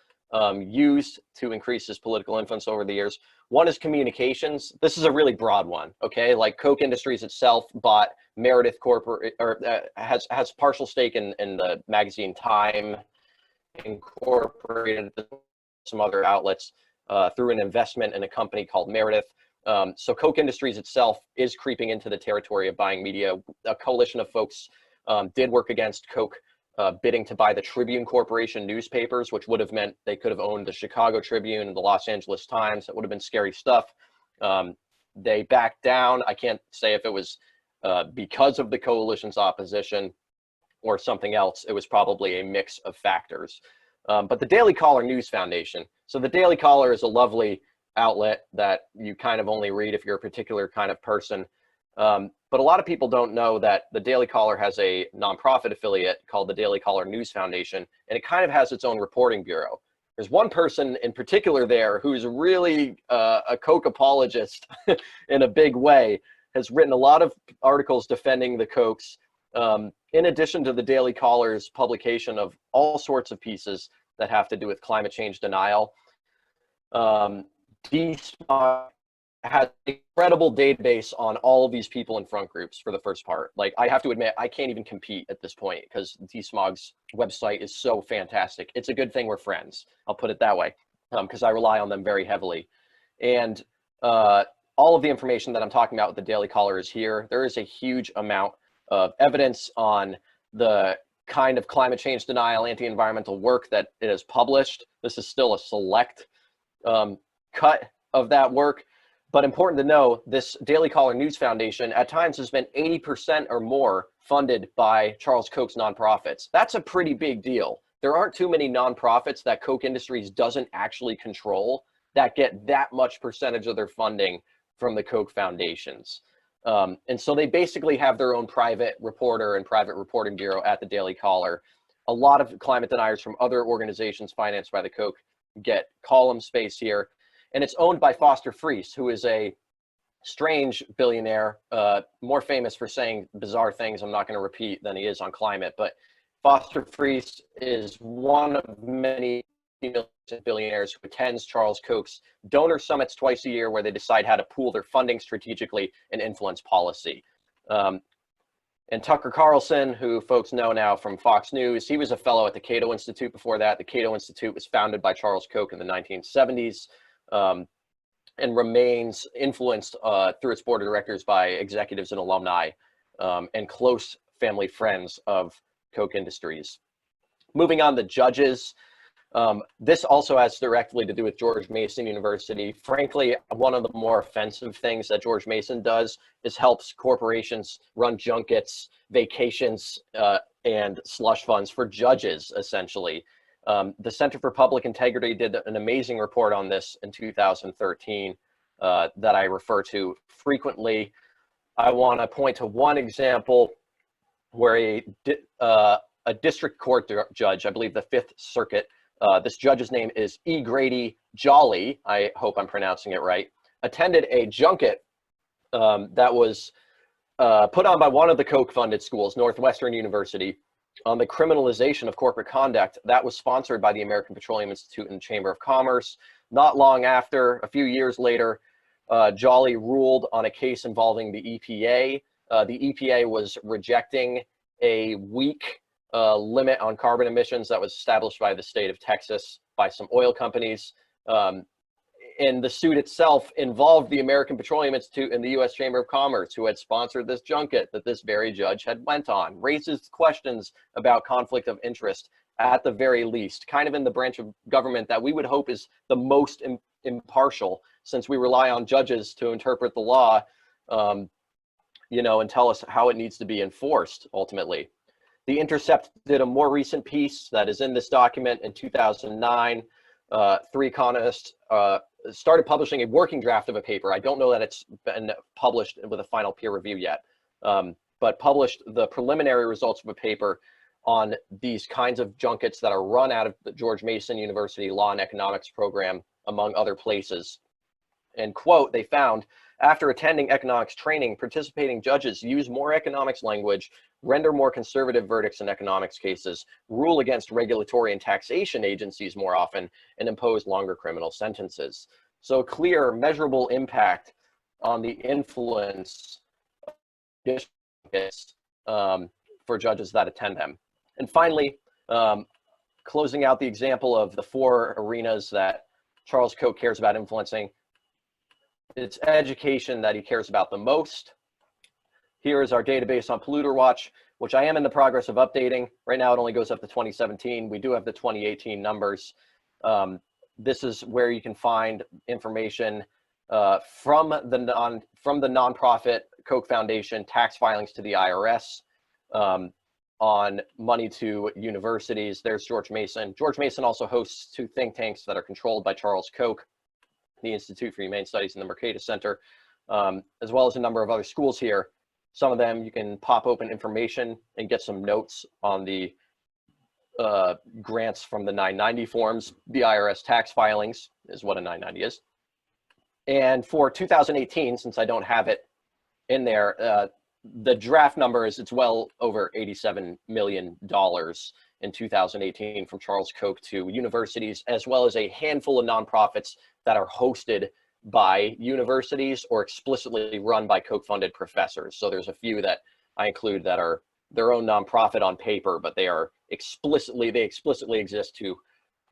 used to increase his political influence over the years. One is communications. This is a really broad one, okay? Like Koch Industries itself bought Meredith Corporate, or has partial stake in the magazine Time Incorporated, some other outlets through an investment in a company called Meredith. So Koch Industries itself is creeping into the territory of buying media. A coalition of folks did work against Koch bidding to buy the Tribune Corporation newspapers, which would have meant they could have owned the Chicago Tribune and the Los Angeles Times. That would have been scary stuff. They backed down. I can't say if it was because of the coalition's opposition or something else. It was probably a mix of factors. But the Daily Caller News Foundation. So the Daily Caller is a lovely outlet that you kind of only read if you're a particular kind of person. But a lot of people don't know that the Daily Caller has a nonprofit affiliate called the Daily Caller News Foundation, and it kind of has its own reporting bureau. There's one person in particular there who's really a Koch apologist in a big way, has written a lot of articles defending the Kochs, in addition to the Daily Caller's publication of all sorts of pieces that have to do with climate change denial. DSMOG has an incredible database on all of these people in front groups for the first part. Like, I have to admit, I can't even compete at this point because DSMOG's website is so fantastic. It's a good thing we're friends. I'll put it that way, because I rely on them very heavily. And all of the information that I'm talking about with the Daily Caller is here. There is a huge amount of evidence on the kind of climate change denial, anti-environmental work that it has published. This is still a select cut of that work, but important to know, this Daily Caller News Foundation at times has been 80% or more funded by Charles Koch's nonprofits. That's a pretty big deal. There aren't too many nonprofits that Koch Industries doesn't actually control that get that much percentage of their funding from the Koch foundations. And so they basically have their own private reporter and private reporting bureau at the Daily Caller. A lot of climate deniers from other organizations financed by the Koch get column space here. And it's owned by Foster Friess, who is a strange billionaire, more famous for saying bizarre things I'm not going to repeat than he is on climate. But Foster Friess is one of many billionaires who attends Charles Koch's donor summits twice a year, where they decide how to pool their funding strategically and influence policy. And Tucker Carlson, who folks know now from Fox News, he was a fellow at the Cato Institute before that. The Cato Institute was founded by Charles Koch in the 1970s. And remains influenced through its board of directors by executives and alumni and close family friends of Koch Industries. Moving on to judges, this also has directly to do with George Mason University. Frankly, one of the more offensive things that George Mason does is helps corporations run junkets, vacations, and slush funds for judges, essentially. The Center for Public Integrity did an amazing report on this in 2013 that I refer to frequently. I want to point to one example where a district court judge, I believe the Fifth Circuit, this judge's name is E. Grady Jolly, I hope I'm pronouncing it right, attended a junket that was put on by one of the Koch-funded schools, Northwestern University, on the criminalization of corporate conduct. That was sponsored by the American Petroleum Institute and Chamber of Commerce. Not long after, a few years later, Jolly ruled on a case involving the EPA. The EPA was rejecting a weak limit on carbon emissions that was established by the state of Texas by some oil companies. And the suit itself involved the American Petroleum Institute and the U.S. Chamber of Commerce, who had sponsored this junket that this very judge had went on. Raises questions about conflict of interest, at the very least, kind of in the branch of government that we would hope is the most impartial, since we rely on judges to interpret the law. and tell us how it needs to be enforced ultimately. The Intercept did a more recent piece that is in this document in 2009. Three economists started publishing a working draft of a paper. I don't know that it's been published with a final peer review yet, but published the preliminary results of a paper on these kinds of junkets that are run out of the George Mason University Law and Economics program, among other places. And quote, they found, after attending economics training, participating judges use more economics language, render more conservative verdicts in economics cases, rule against regulatory and taxation agencies more often, and impose longer criminal sentences. So clear, measurable impact on the influence for judges that attend them. And finally, closing out the example of the four arenas that Charles Koch cares about influencing, it's education that he cares about the most. Here is our database on Polluter Watch, which I am in the progress of updating. Right now, it only goes up to 2017. We do have the 2018 numbers. This is where you can find information from the nonprofit Koch Foundation tax filings to the IRS on money to universities. There's George Mason. George Mason also hosts two think tanks that are controlled by Charles Koch, the Institute for Humane Studies and the Mercatus Center, as well as a number of other schools here. Some of them you can pop open information and get some notes on the grants from the 990 forms. The IRS tax filings is what a 990 is. And for 2018, since I don't have it in there, the draft number is it's well over $87 million in 2018 from Charles Koch to universities, as well as a handful of nonprofits that are hosted by universities or explicitly run by Koch-funded professors. So there's a few that I include that are their own nonprofit on paper, but they explicitly exist to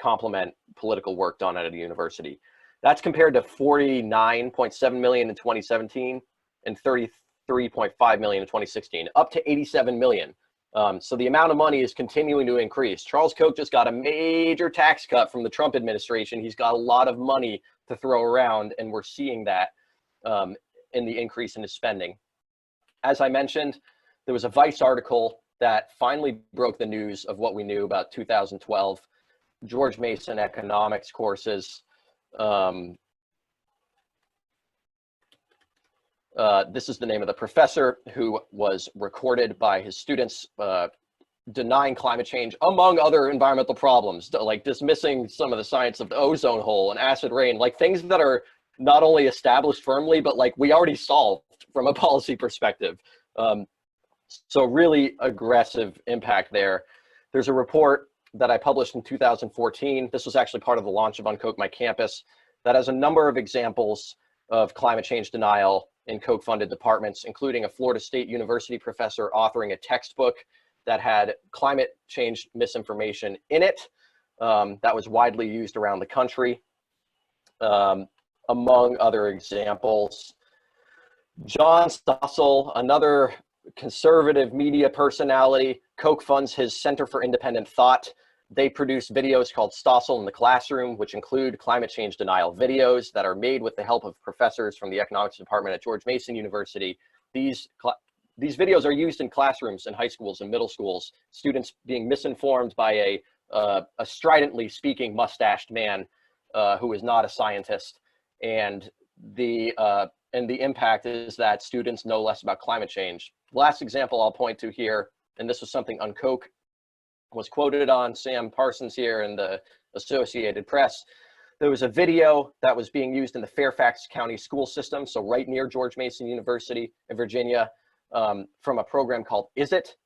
complement political work done at a university. That's compared to 49.7 million in 2017 and 33.5 million in 2016, up to 87 million. So the amount of money is continuing to increase. Charles Koch just got a major tax cut from the Trump administration. He's got a lot of money to throw around, and we're seeing that in the increase in his spending. As I mentioned, there was a Vice article that finally broke the news of what we knew about 2012 George Mason economics courses. This is the name of the professor who was recorded by his students denying climate change, among other environmental problems, like dismissing some of the science of the ozone hole and acid rain, like things that are not only established firmly, but like we already solved from a policy perspective. So really aggressive impact there. There's a report that I published in 2014. This was actually part of the launch of Unkoch My Campus that has a number of examples of climate change denial in Koch-funded departments, including a Florida State University professor authoring a textbook that had climate change misinformation in it that was widely used around the country, among other examples. John Stossel, another conservative media personality, Koch funds his Center for Independent Thought. They produce videos called Stossel in the Classroom, which include climate change denial videos that are made with the help of professors from the economics department at George Mason University. These videos are used in classrooms in high schools and middle schools, students being misinformed by a stridently speaking mustached man who is not a scientist. And the impact is that students know less about climate change. Last example I'll point to here, and this was something Unkoch was quoted on, Sam Parsons here in the Associated Press. There was a video that was being used in the Fairfax County school system, so right near George Mason University in Virginia, from a program called IZZIT,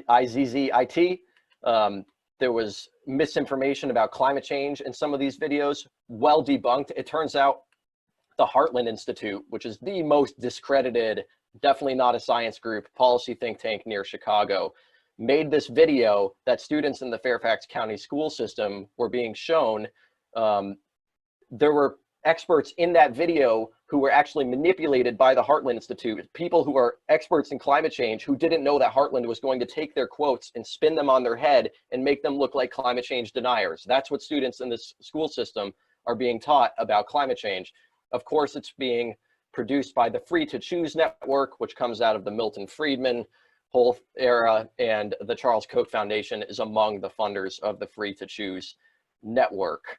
I-Z-Z-I-T. There was misinformation about climate change in some of these videos, well debunked. It turns out the Heartland Institute, which is the most discredited, definitely not a science group, policy think tank near Chicago, made this video that students in the Fairfax County school system were being shown. There were experts in that video who were actually manipulated by the Heartland Institute, people who are experts in climate change who didn't know that Heartland was going to take their quotes and spin them on their head and make them look like climate change deniers. That's what students in this school system are being taught about climate change. Of course, it's being produced by the Free to Choose Network, which comes out of the Milton Friedman whole era, and the Charles Koch Foundation is among the funders of the Free to Choose Network.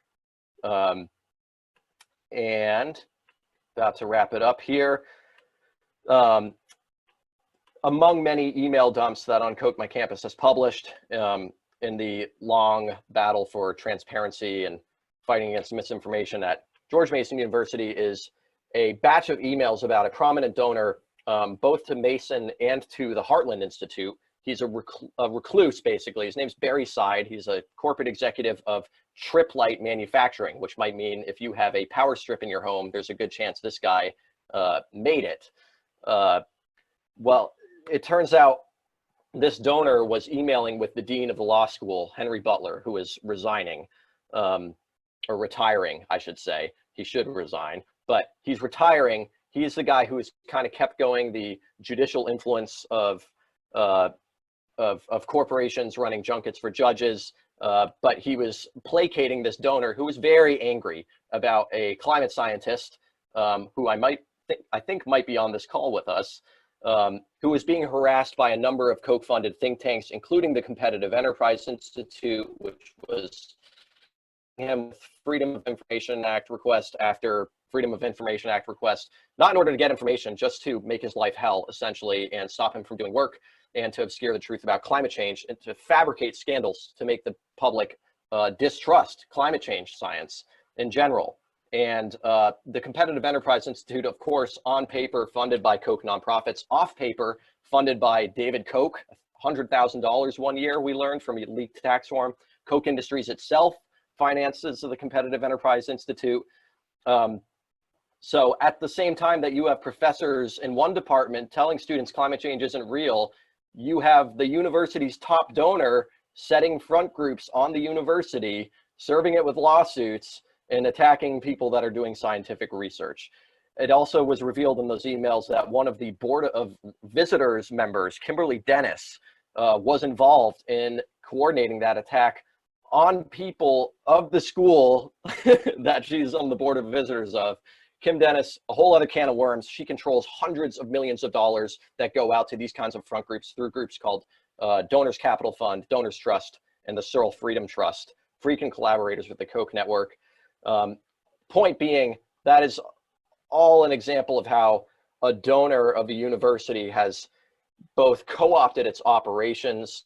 And about to wrap it up here. Among many email dumps that On Koch My Campus has published in the long battle for transparency and fighting against misinformation at George Mason University is a batch of emails about a prominent donor, both to Mason and to the Heartland Institute. He's a recluse, basically. His name's Barry Side. He's a corporate executive of Trip Light Manufacturing, which might mean if you have a power strip in your home, there's a good chance this guy made it. Well, it turns out this donor was emailing with the dean of the law school, Henry Butler, who is resigning, or retiring, I should say. He should resign, but he's retiring. He's the guy who has kind of kept going the judicial influence of corporations running junkets for judges, but he was placating this donor who was very angry about a climate scientist who I think might be on this call with us, who was being harassed by a number of Koch-funded think tanks, including the Competitive Enterprise Institute, which was him with Freedom of Information Act request after Freedom of Information Act request, not in order to get information, just to make his life hell, essentially, and stop him from doing work, and to obscure the truth about climate change, and to fabricate scandals to make the public distrust climate change science in general. And the Competitive Enterprise Institute, of course, on paper, funded by Koch nonprofits, off paper, funded by David Koch, $100,000 one year, we learned from a leaked tax form. Koch Industries itself finances the Competitive Enterprise Institute. So at the same time that you have professors in one department telling students climate change isn't real, you have the university's top donor setting front groups on the university, serving it with lawsuits, and attacking people that are doing scientific research. It also was revealed in those emails that one of the Board of Visitors members, Kimberly Dennis, was involved in coordinating that attack on people of the school that she's on the Board of Visitors of. Kim Dennis, a whole other can of worms. She controls hundreds of millions of dollars that go out to these kinds of front groups through groups called Donors Capital Fund, Donors Trust, and the Searle Freedom Trust, frequent collaborators with the Koch network. Point being, that is all an example of how a donor of a university has both co-opted its operations,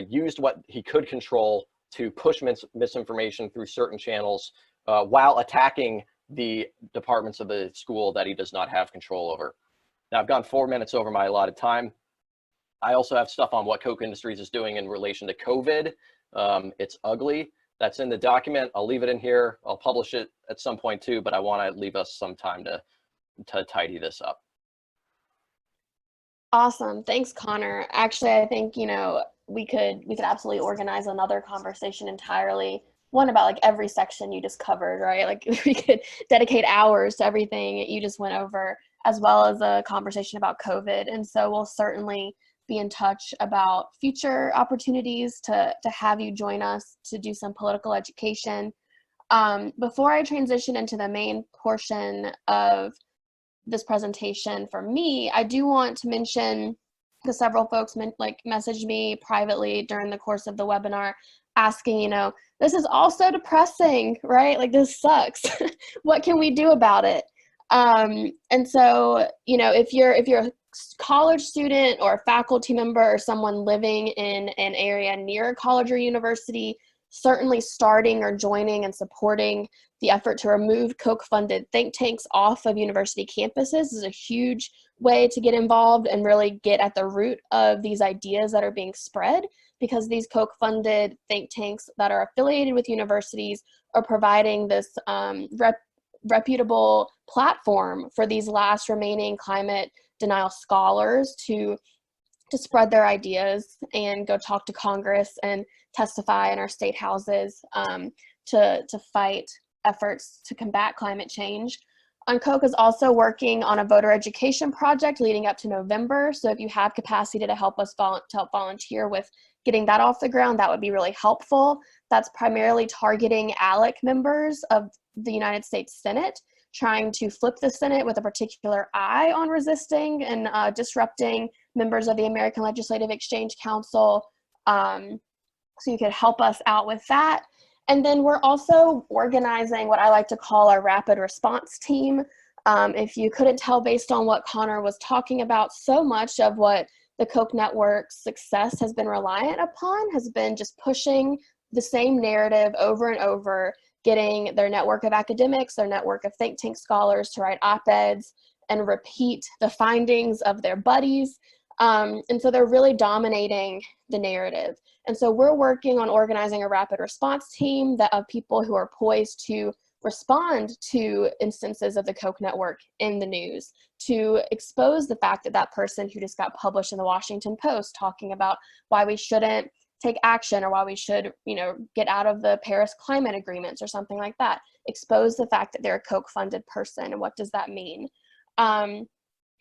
used what he could control to push misinformation through certain channels, while attacking the departments of the school that he does not have control over. Now, I've gone 4 minutes over my allotted time. I also have stuff on what Koch Industries is doing in relation to COVID. It's ugly. That's in the document. I'll leave it in here. I'll publish it at some point too, but I want to leave us some time to tidy this up. Awesome. Thanks, Connor. Actually, I think, we could absolutely organize another conversation entirely. One about like every section you just covered, right? Like we could dedicate hours to everything you just went over, as well as a conversation about COVID. And so we'll certainly be in touch about future opportunities to have you join us to do some political education. Before I transition into the main portion of this presentation for me, I do want to mention, because several folks messaged me privately during the course of the webinar asking, this is all so depressing, right? Like, this sucks. What can we do about it? And so, if you're a college student or a faculty member or someone living in an area near a college or university, certainly starting or joining and supporting the effort to remove Koch-funded think tanks off of university campuses is a huge way to get involved and really get at the root of these ideas that are being spread, because these Koch-funded think tanks that are affiliated with universities are providing this reputable platform for these last remaining climate denial scholars to spread their ideas and go talk to Congress and testify in our state houses to fight efforts to combat climate change. Koch is also working on a voter education project leading up to November. So if you have capacity to help us help volunteer with getting that off the ground, that would be really helpful. That's primarily targeting ALEC members of the United States Senate trying to flip the Senate with a particular eye on resisting and disrupting members of the American Legislative Exchange Council. So you could help us out with that. And then we're also organizing what I like to call our rapid response team. If you couldn't tell based on what Connor was talking about, so much of what the Koch network's success has been reliant upon has been just pushing the same narrative over and over, getting their network of academics, their network of think tank scholars to write op-eds and repeat the findings of their buddies. And so they're really dominating the narrative. And so we're working on organizing a rapid response team of people who are poised to respond to instances of the Koch network in the news, to expose the fact that that person who just got published in the Washington Post talking about why we shouldn't take action or why we should, get out of the Paris climate agreements or something like that, expose the fact that they're a Koch funded person and what does that mean. And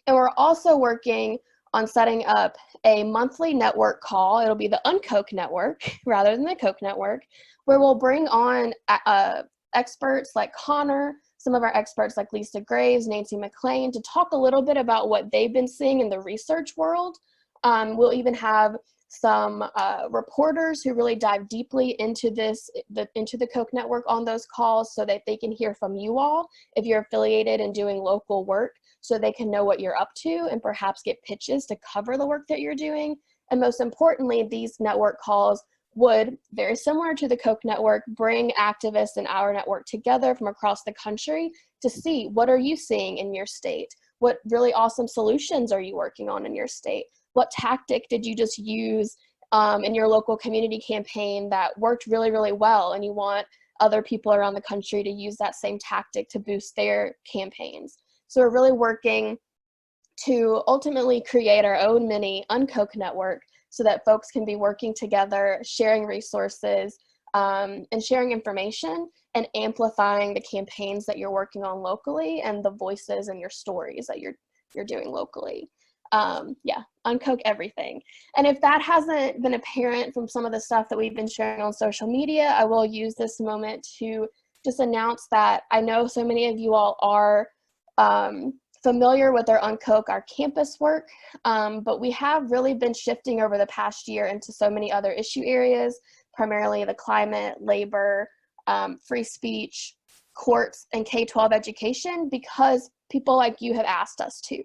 we're also working on setting up a monthly network call. It'll be the UnKoch network rather than the Koch network, where we'll bring on experts like Connor, some of our experts like Lisa Graves, Nancy McLean, to talk a little bit about what they've been seeing in the research world. We'll even have some reporters who really dive deeply into into the Koch network on those calls so that they can hear from you all if you're affiliated and doing local work, so they can know what you're up to and perhaps get pitches to cover the work that you're doing. And most importantly, these network calls would, very similar to the Koch network, bring activists in our network together from across the country to see, what are you seeing in your state? What really awesome solutions are you working on in your state? What tactic did you just use in your local community campaign that worked really, really well, and you want other people around the country to use that same tactic to boost their campaigns? So we're really working to ultimately create our own mini UnKoch network so that folks can be working together, sharing resources, and sharing information and amplifying the campaigns that you're working on locally and the voices and your stories that you're doing locally. UnKoch everything. And if that hasn't been apparent from some of the stuff that we've been sharing on social media, I will use this moment to just announce that I know so many of you all are familiar with our UnKoch, our campus work, but we have really been shifting over the past year into so many other issue areas, primarily the climate, labor, free speech, courts, and K-12 education, because people like you have asked us to.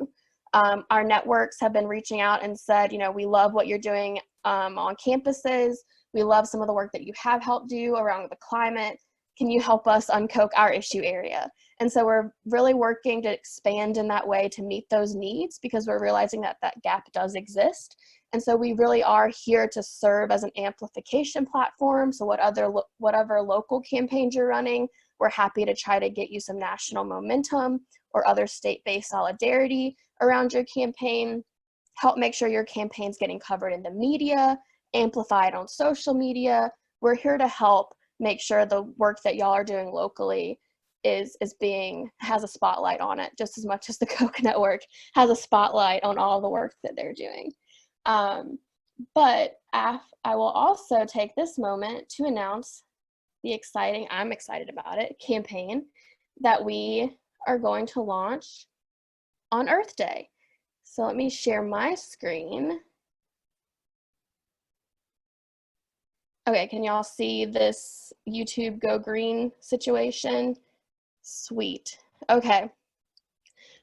Our networks have been reaching out and said, we love what you're doing on campuses. We love some of the work that you have helped do around the climate. Can you help us UnKoch our issue area? And so we're really working to expand in that way to meet those needs, because we're realizing that that gap does exist. And so we really are here to serve as an amplification platform. So whatever local campaigns you're running, we're happy to try to get you some national momentum or other state-based solidarity around your campaign, help make sure your campaign's getting covered in the media, amplified on social media. We're here to help make sure the work that y'all are doing locally has a spotlight on it, just as much as the Koch network has a spotlight on all the work that they're doing. But I will also take this moment to announce the exciting, I'm excited about it, campaign that we are going to launch on Earth Day. So let me share my screen. Okay, can y'all see this YouTube Go Green situation? Sweet. Okay.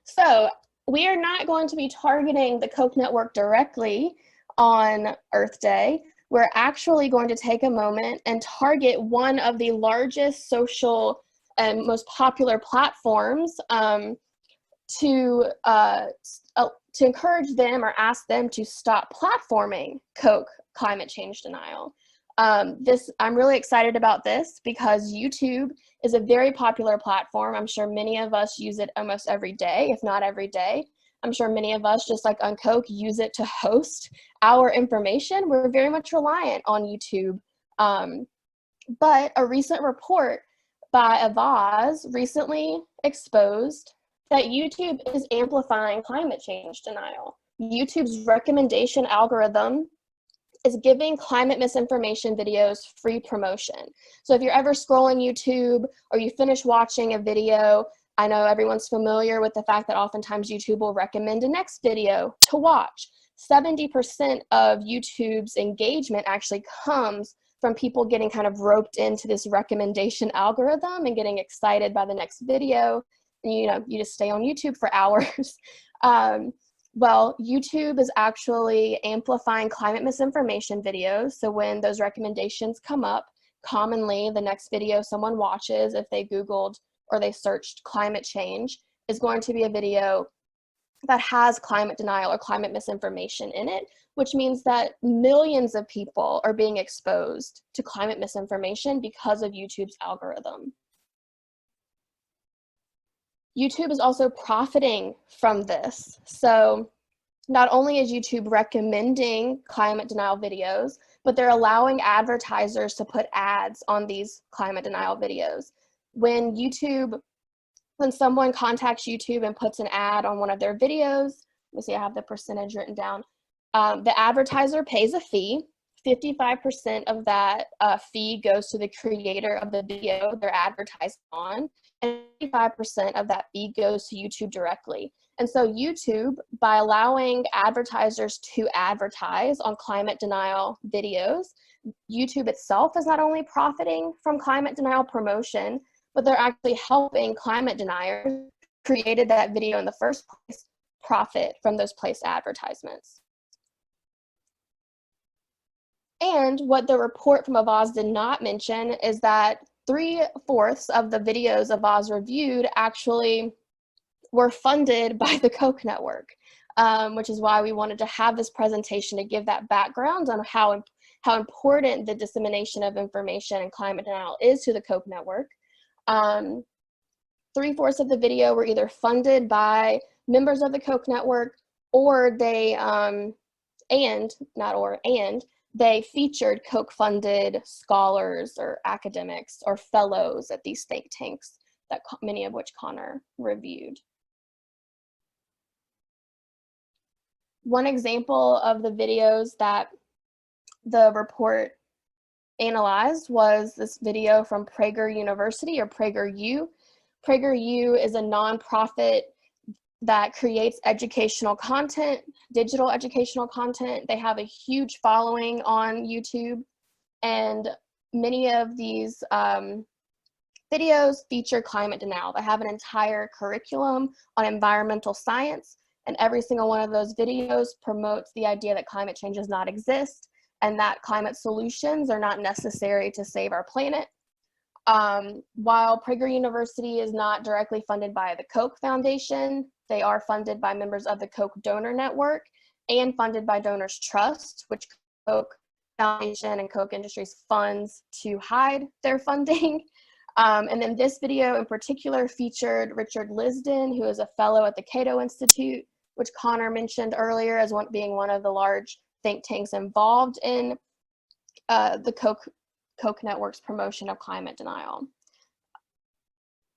So we are not going to be targeting the Koch network directly on Earth Day. We're actually going to take a moment and target one of the largest social and most popular platforms to encourage them or ask them to stop platforming Koch climate change denial. I'm really excited about this because YouTube is a very popular platform. I'm sure many of us use it almost every day, if not every day. I'm sure many of us, just like UnKoch, use it to host our information. We're very much reliant on YouTube. But a recent report by Avaz recently exposed that YouTube is amplifying climate change denial. YouTube's recommendation algorithm is giving climate misinformation videos free promotion. So if you're ever scrolling YouTube or you finish watching a video I know everyone's familiar with the fact that oftentimes YouTube will recommend a next video to watch. 70% of YouTube's engagement actually comes from people getting kind of roped into this recommendation algorithm and getting excited by the next video. And, you know, you just stay on YouTube for hours. Well, YouTube is actually amplifying climate misinformation videos. So when those recommendations come up, commonly the next video someone watches, if they Googled or they searched climate change, is going to be a video that has climate denial or climate misinformation in it, which means that millions of people are being exposed to climate misinformation because of YouTube's algorithm. YouTube is also profiting from this. So not only is YouTube recommending climate denial videos, but they're allowing advertisers to put ads on these climate denial videos. When someone contacts YouTube and puts an ad on one of their videos, let me see, I have the percentage written down. The advertiser pays a fee. 55% of that fee goes to the creator of the video they're advertising on, and 55% of that fee goes to YouTube directly. And so YouTube, by allowing advertisers to advertise on climate denial videos, YouTube itself is not only profiting from climate denial promotion, but they're actually helping climate deniers who created that video in the first place profit from those placed advertisements. And what the report from Avaz did not mention is that 3/4 of the videos Avaz reviewed actually were funded by the Koch network, which is why we wanted to have this presentation to give that background on how important the dissemination of information and climate denial is to the Koch network. 3/4 of the video were either funded by members of the Koch network, or they, they featured Koch-funded scholars or academics or fellows at these think tanks, that many of which Connor reviewed. One example of the videos that the report analyzed was this video from Prager University, or PragerU. PragerU is a nonprofit that creates educational content, digital educational content. They have a huge following on YouTube, and many of these videos feature climate denial. They have an entire curriculum on environmental science, and every single one of those videos promotes the idea that climate change does not exist and that climate solutions are not necessary to save our planet. While Prager University is not directly funded by the Koch Foundation, they are funded by members of the Koch donor network and funded by Donors Trust, which Koch Foundation and Koch Industries funds to hide their funding. And then this video in particular featured Richard Lisden, who is a fellow at the Cato Institute, which Connor mentioned earlier as being one of the large think tanks involved in the Koch network's promotion of climate denial.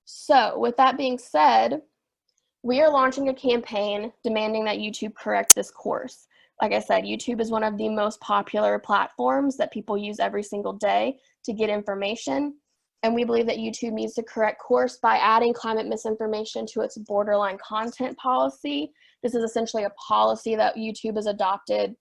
So with that being said, we are launching a campaign demanding that YouTube correct this course. Like I said, YouTube is one of the most popular platforms that people use every single day to get information. And we believe that YouTube needs to correct course by adding climate misinformation to its borderline content policy. This is essentially a policy that YouTube has adopted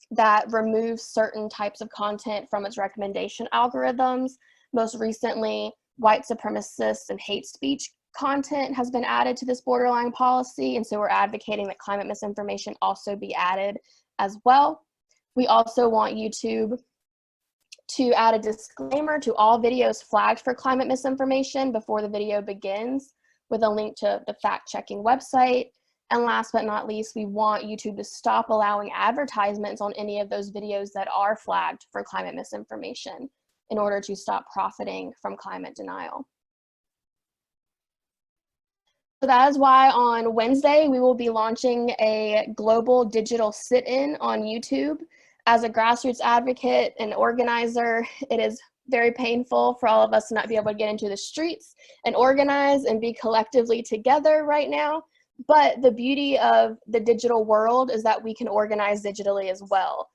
that removes certain types of content from its recommendation algorithms. Most recently, white supremacist and hate speech content has been added to this borderline policy, and so we're advocating that climate misinformation also be added as well. We also want YouTube to add a disclaimer to all videos flagged for climate misinformation before the video begins, with a link to the fact-checking website. And last but not least, we want YouTube to stop allowing advertisements on any of those videos that are flagged for climate misinformation in order to stop profiting from climate denial. So that is why on Wednesday, we will be launching a global digital sit-in on YouTube. As a grassroots advocate and organizer, it is very painful for all of us to not be able to get into the streets and organize and be collectively together right now. But the beauty of the digital world is that we can organize digitally as well.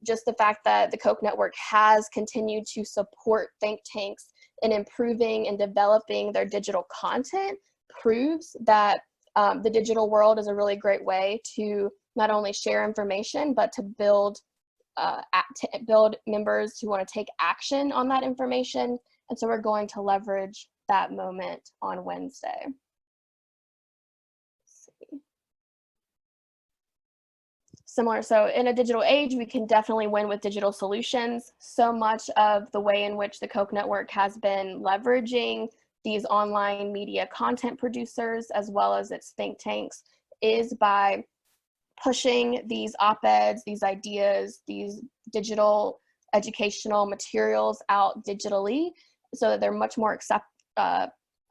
Just the fact that the Koch network has continued to support think tanks in improving and developing their digital content proves that the digital world is a really great way to not only share information, but to build members who want to take action on that information. And so we're going to leverage that moment on Wednesday. Similar, so in a digital age, we can definitely win with digital solutions. So much of the way in which the Koch network has been leveraging these online media content producers as well as its think tanks is by pushing these op-eds, these ideas, these digital educational materials out digitally so that they're much more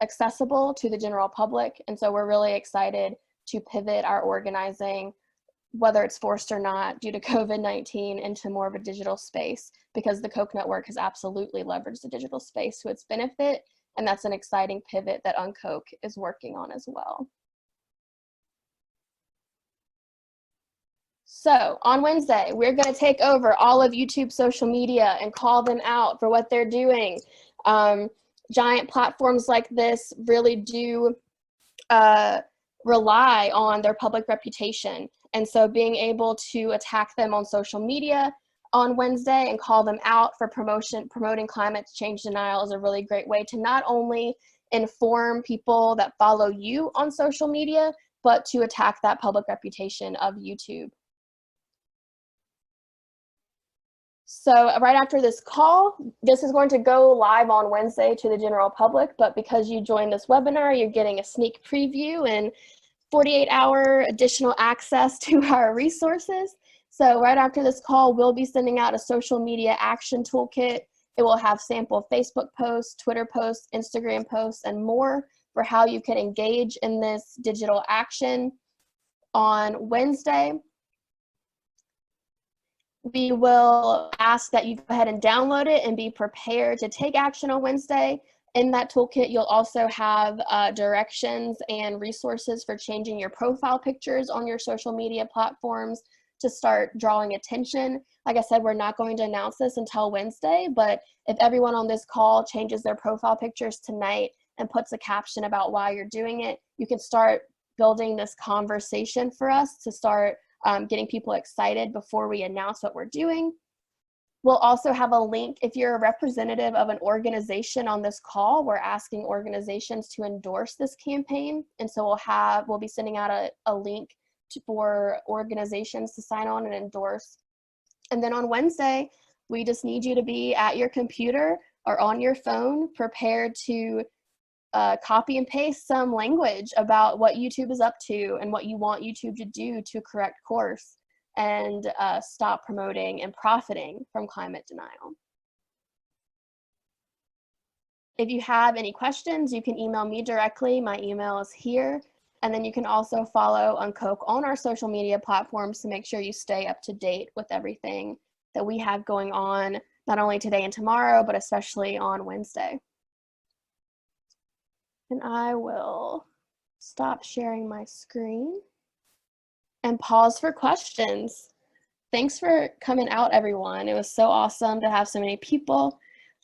accessible to the general public. And so we're really excited to pivot our organizing, whether it's forced or not, due to COVID-19, into more of a digital space, because the Koch network has absolutely leveraged the digital space to its benefit. And that's an exciting pivot that Unkoch is working on as well. So on Wednesday, we're going to take over all of YouTube social media and call them out for what they're doing. Giant platforms like this really do rely on their public reputation. And so being able to attack them on social media on Wednesday and call them out for promoting climate change denial is a really great way to not only inform people that follow you on social media, but to attack that public reputation of YouTube. So right after this call, this is going to go live on Wednesday to the general public, but because you joined this webinar, you're getting a sneak preview and 48-hour additional access to our resources. So right after this call, we'll be sending out a social media action toolkit. It will have sample Facebook posts, Twitter posts, Instagram posts, and more for how you can engage in this digital action on Wednesday. We will ask that you go ahead and download it and be prepared to take action on Wednesday. In that toolkit, you'll also have directions and resources for changing your profile pictures on your social media platforms to start drawing attention. Like I said, we're not going to announce this until Wednesday, but if everyone on this call changes their profile pictures tonight and puts a caption about why you're doing it, you can start building this conversation for us to start getting people excited before we announce what we're doing. We'll also have a link. If you're a representative of an organization on this call, we're asking organizations to endorse this campaign. And so we'll be sending out a link for organizations to sign on and endorse. And then on Wednesday, we just need you to be at your computer or on your phone, prepared to copy and paste some language about what YouTube is up to and what you want YouTube to do to correct course and stop promoting and profiting from climate denial. If you have any questions, you can email me directly. My email is here. And then you can also follow Unkoch on our social media platforms to make sure you stay up to date with everything that we have going on, not only today and tomorrow, but especially on Wednesday. And I will stop sharing my screen and pause for questions. Thanks for coming out, everyone. It was so awesome to have so many people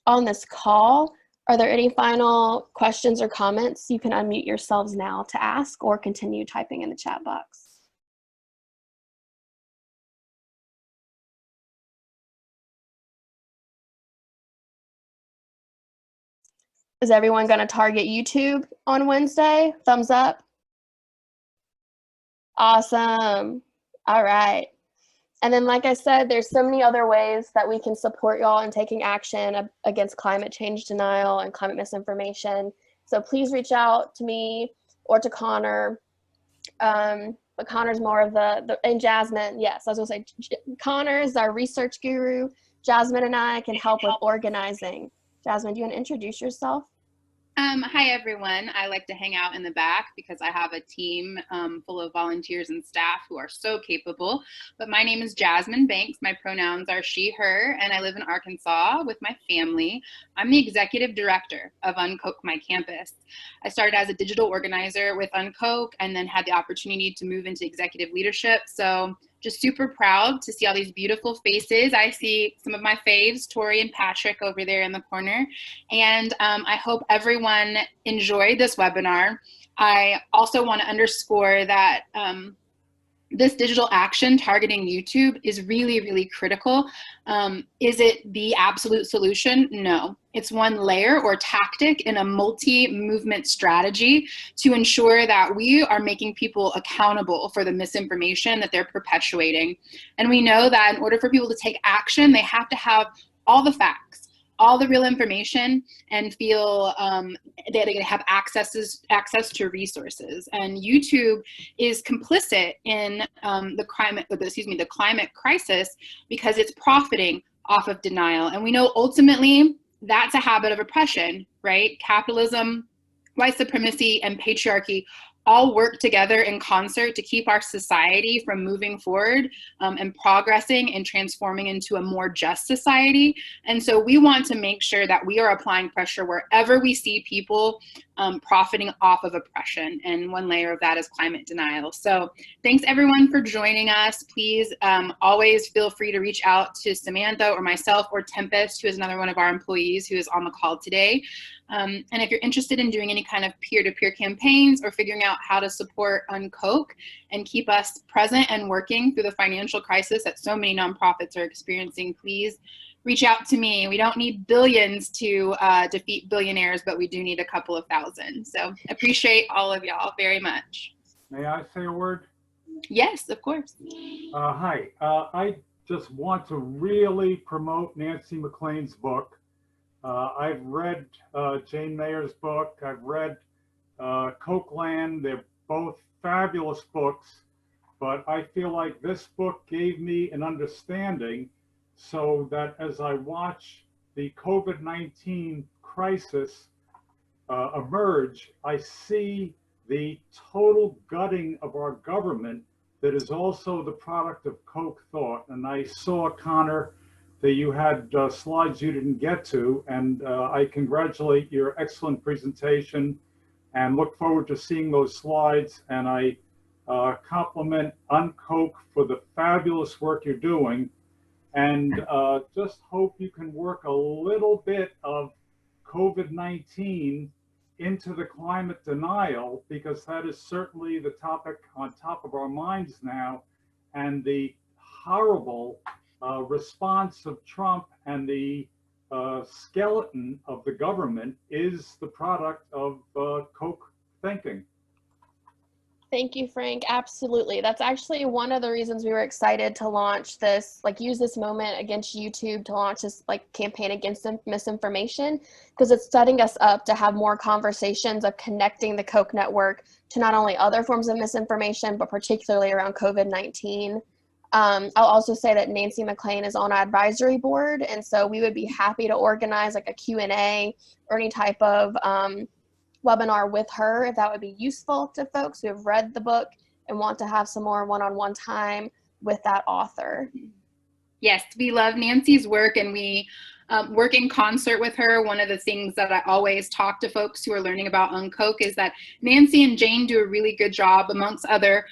on this call. Are there any final questions or comments? You can unmute yourselves now to ask or continue typing in the chat box. Is everyone going to target YouTube on Wednesday? Thumbs up. Awesome. All right. And then, like I said, there's so many other ways that we can support y'all in taking action against climate change denial and climate misinformation. So please reach out to me or to Connor. But Connor's more of and Jasmine. Yes, I was going to say, Connor is our research guru. Jasmine and I can help with organizing. Jasmine, do you want to introduce yourself? Hi, everyone. I like to hang out in the back because I have a team full of volunteers and staff who are so capable. But my name is Jasmine Banks. My pronouns are she, her, and I live in Arkansas with my family. I'm the executive director of Unkoch My Campus. I started as a digital organizer with Unkoch and then had the opportunity to move into executive leadership. So just super proud to see all these beautiful faces. I see some of my faves, Tori and Patrick over there in the corner. And I hope everyone enjoyed this webinar. I also want to underscore that this digital action targeting YouTube is really, really critical. Is it the absolute solution? No. It's one layer or tactic in a multi-movement strategy to ensure that we are making people accountable for the misinformation that they're perpetuating. And we know that in order for people to take action, they have to have all the facts, all the real information, and feel that they have access to resources. And YouTube is complicit in the climate crisis because it's profiting off of denial. And we know ultimately that's a habit of oppression, right? Capitalism, white supremacy, and patriarchy all work together in concert to keep our society from moving forward and progressing and transforming into a more just society. And so we want to make sure that we are applying pressure wherever we see people profiting off of oppression. And one layer of that is climate denial. So thanks everyone for joining us. Please always feel free to reach out to Samantha or myself or Tempest, who is another one of our employees who is on the call today. And if you're interested in doing any kind of peer-to-peer campaigns or figuring out how to support Koch and keep us present and working through the financial crisis that so many nonprofits are experiencing, please reach out to me. We don't need billions to defeat billionaires, but we do need a couple of thousand. So appreciate all of y'all very much. May I say a word? Yes, of course. Hi, I just want to really promote Nancy McLean's book. I've read Jane Mayer's book. I've read Kochland. They're both fabulous books, but I feel like this book gave me an understanding so that as I watch the COVID-19 crisis emerge, I see the total gutting of our government that is also the product of Koch thought. And I saw, Connor, that you had slides you didn't get to, and I congratulate your excellent presentation and look forward to seeing those slides. And I compliment Koch for the fabulous work you're doing, and just hope you can work a little bit of COVID-19 into the climate denial, because that is certainly the topic on top of our minds now, and the horrible response of Trump and the skeleton of the government is the product of Koch thinking. Thank you, Frank. Absolutely. That's actually one of the reasons we were excited to launch this, use this moment against YouTube to launch this campaign against misinformation, because it's setting us up to have more conversations of connecting the Koch network to not only other forms of misinformation, but particularly around COVID-19. I'll also say that Nancy McLean is on our advisory board, and so we would be happy to organize a Q&A or any type of webinar with her if that would be useful to folks who have read the book and want to have some more one-on-one time with that author. Yes, we love Nancy's work, and we work in concert with her. One of the things that I always talk to folks who are learning about Koch is that Nancy and Jane do a really good job, amongst other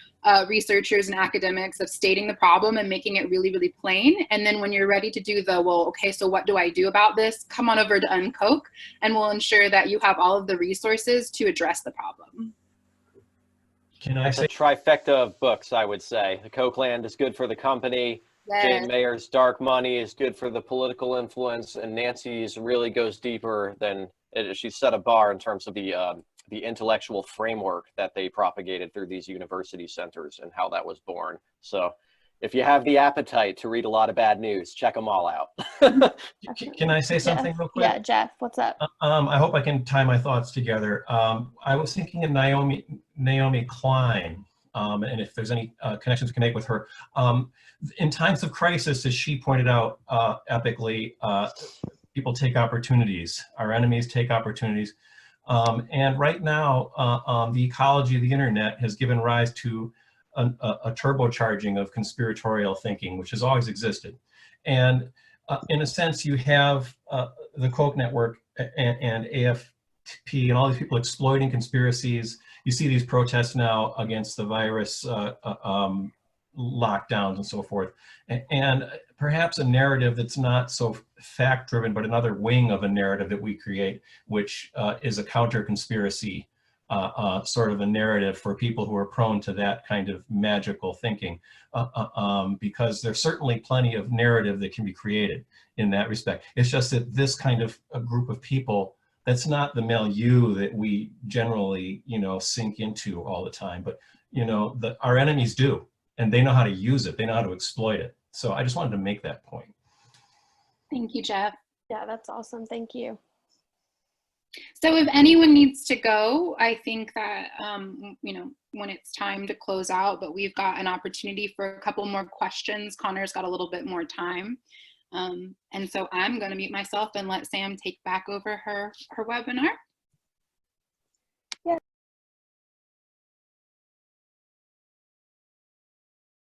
researchers and academics, of stating the problem and making it really, really plain. And then when you're ready to do the, well, okay, so what do I do about this? Come on over to Koch, and we'll ensure that you have all of the resources to address the problem. Can I say a trifecta of books, I would say. The Kochland is good for the company. Yes. Jane Mayer's Dark Money is good for the political influence, and Nancy's really goes deeper than she set a bar in terms of the intellectual framework that they propagated through these university centers and how that was born. So if you have the appetite to read a lot of bad news, check them all out. Can I say something real quick? Yeah, Jeff, what's up? I hope I can tie my thoughts together. I was thinking of Naomi Klein, and if there's any connections we can make with her. In times of crisis, as she pointed out epically, people take opportunities. Our enemies take opportunities. And right now, the ecology of the internet has given rise to a turbocharging of conspiratorial thinking, which has always existed. And in a sense, you have the Koch network and AFP and all these people exploiting conspiracies. You see these protests now against the virus lockdowns and so forth, and perhaps a narrative that's not so fact-driven, but another wing of a narrative that we create, which is a counter-conspiracy sort of a narrative for people who are prone to that kind of magical thinking, because there's certainly plenty of narrative that can be created in that respect. It's just that this kind of a group of people, that's not the milieu that we generally, sink into all the time. But, our enemies do, and they know how to use it. They know how to exploit it. So I just wanted to make that point. Thank you, Jeff. Yeah, that's awesome. Thank you. So if anyone needs to go, I think that, when it's time to close out, but we've got an opportunity for a couple more questions. Connor's got a little bit more time. And so I'm going to mute myself and let Sam take back over her webinar.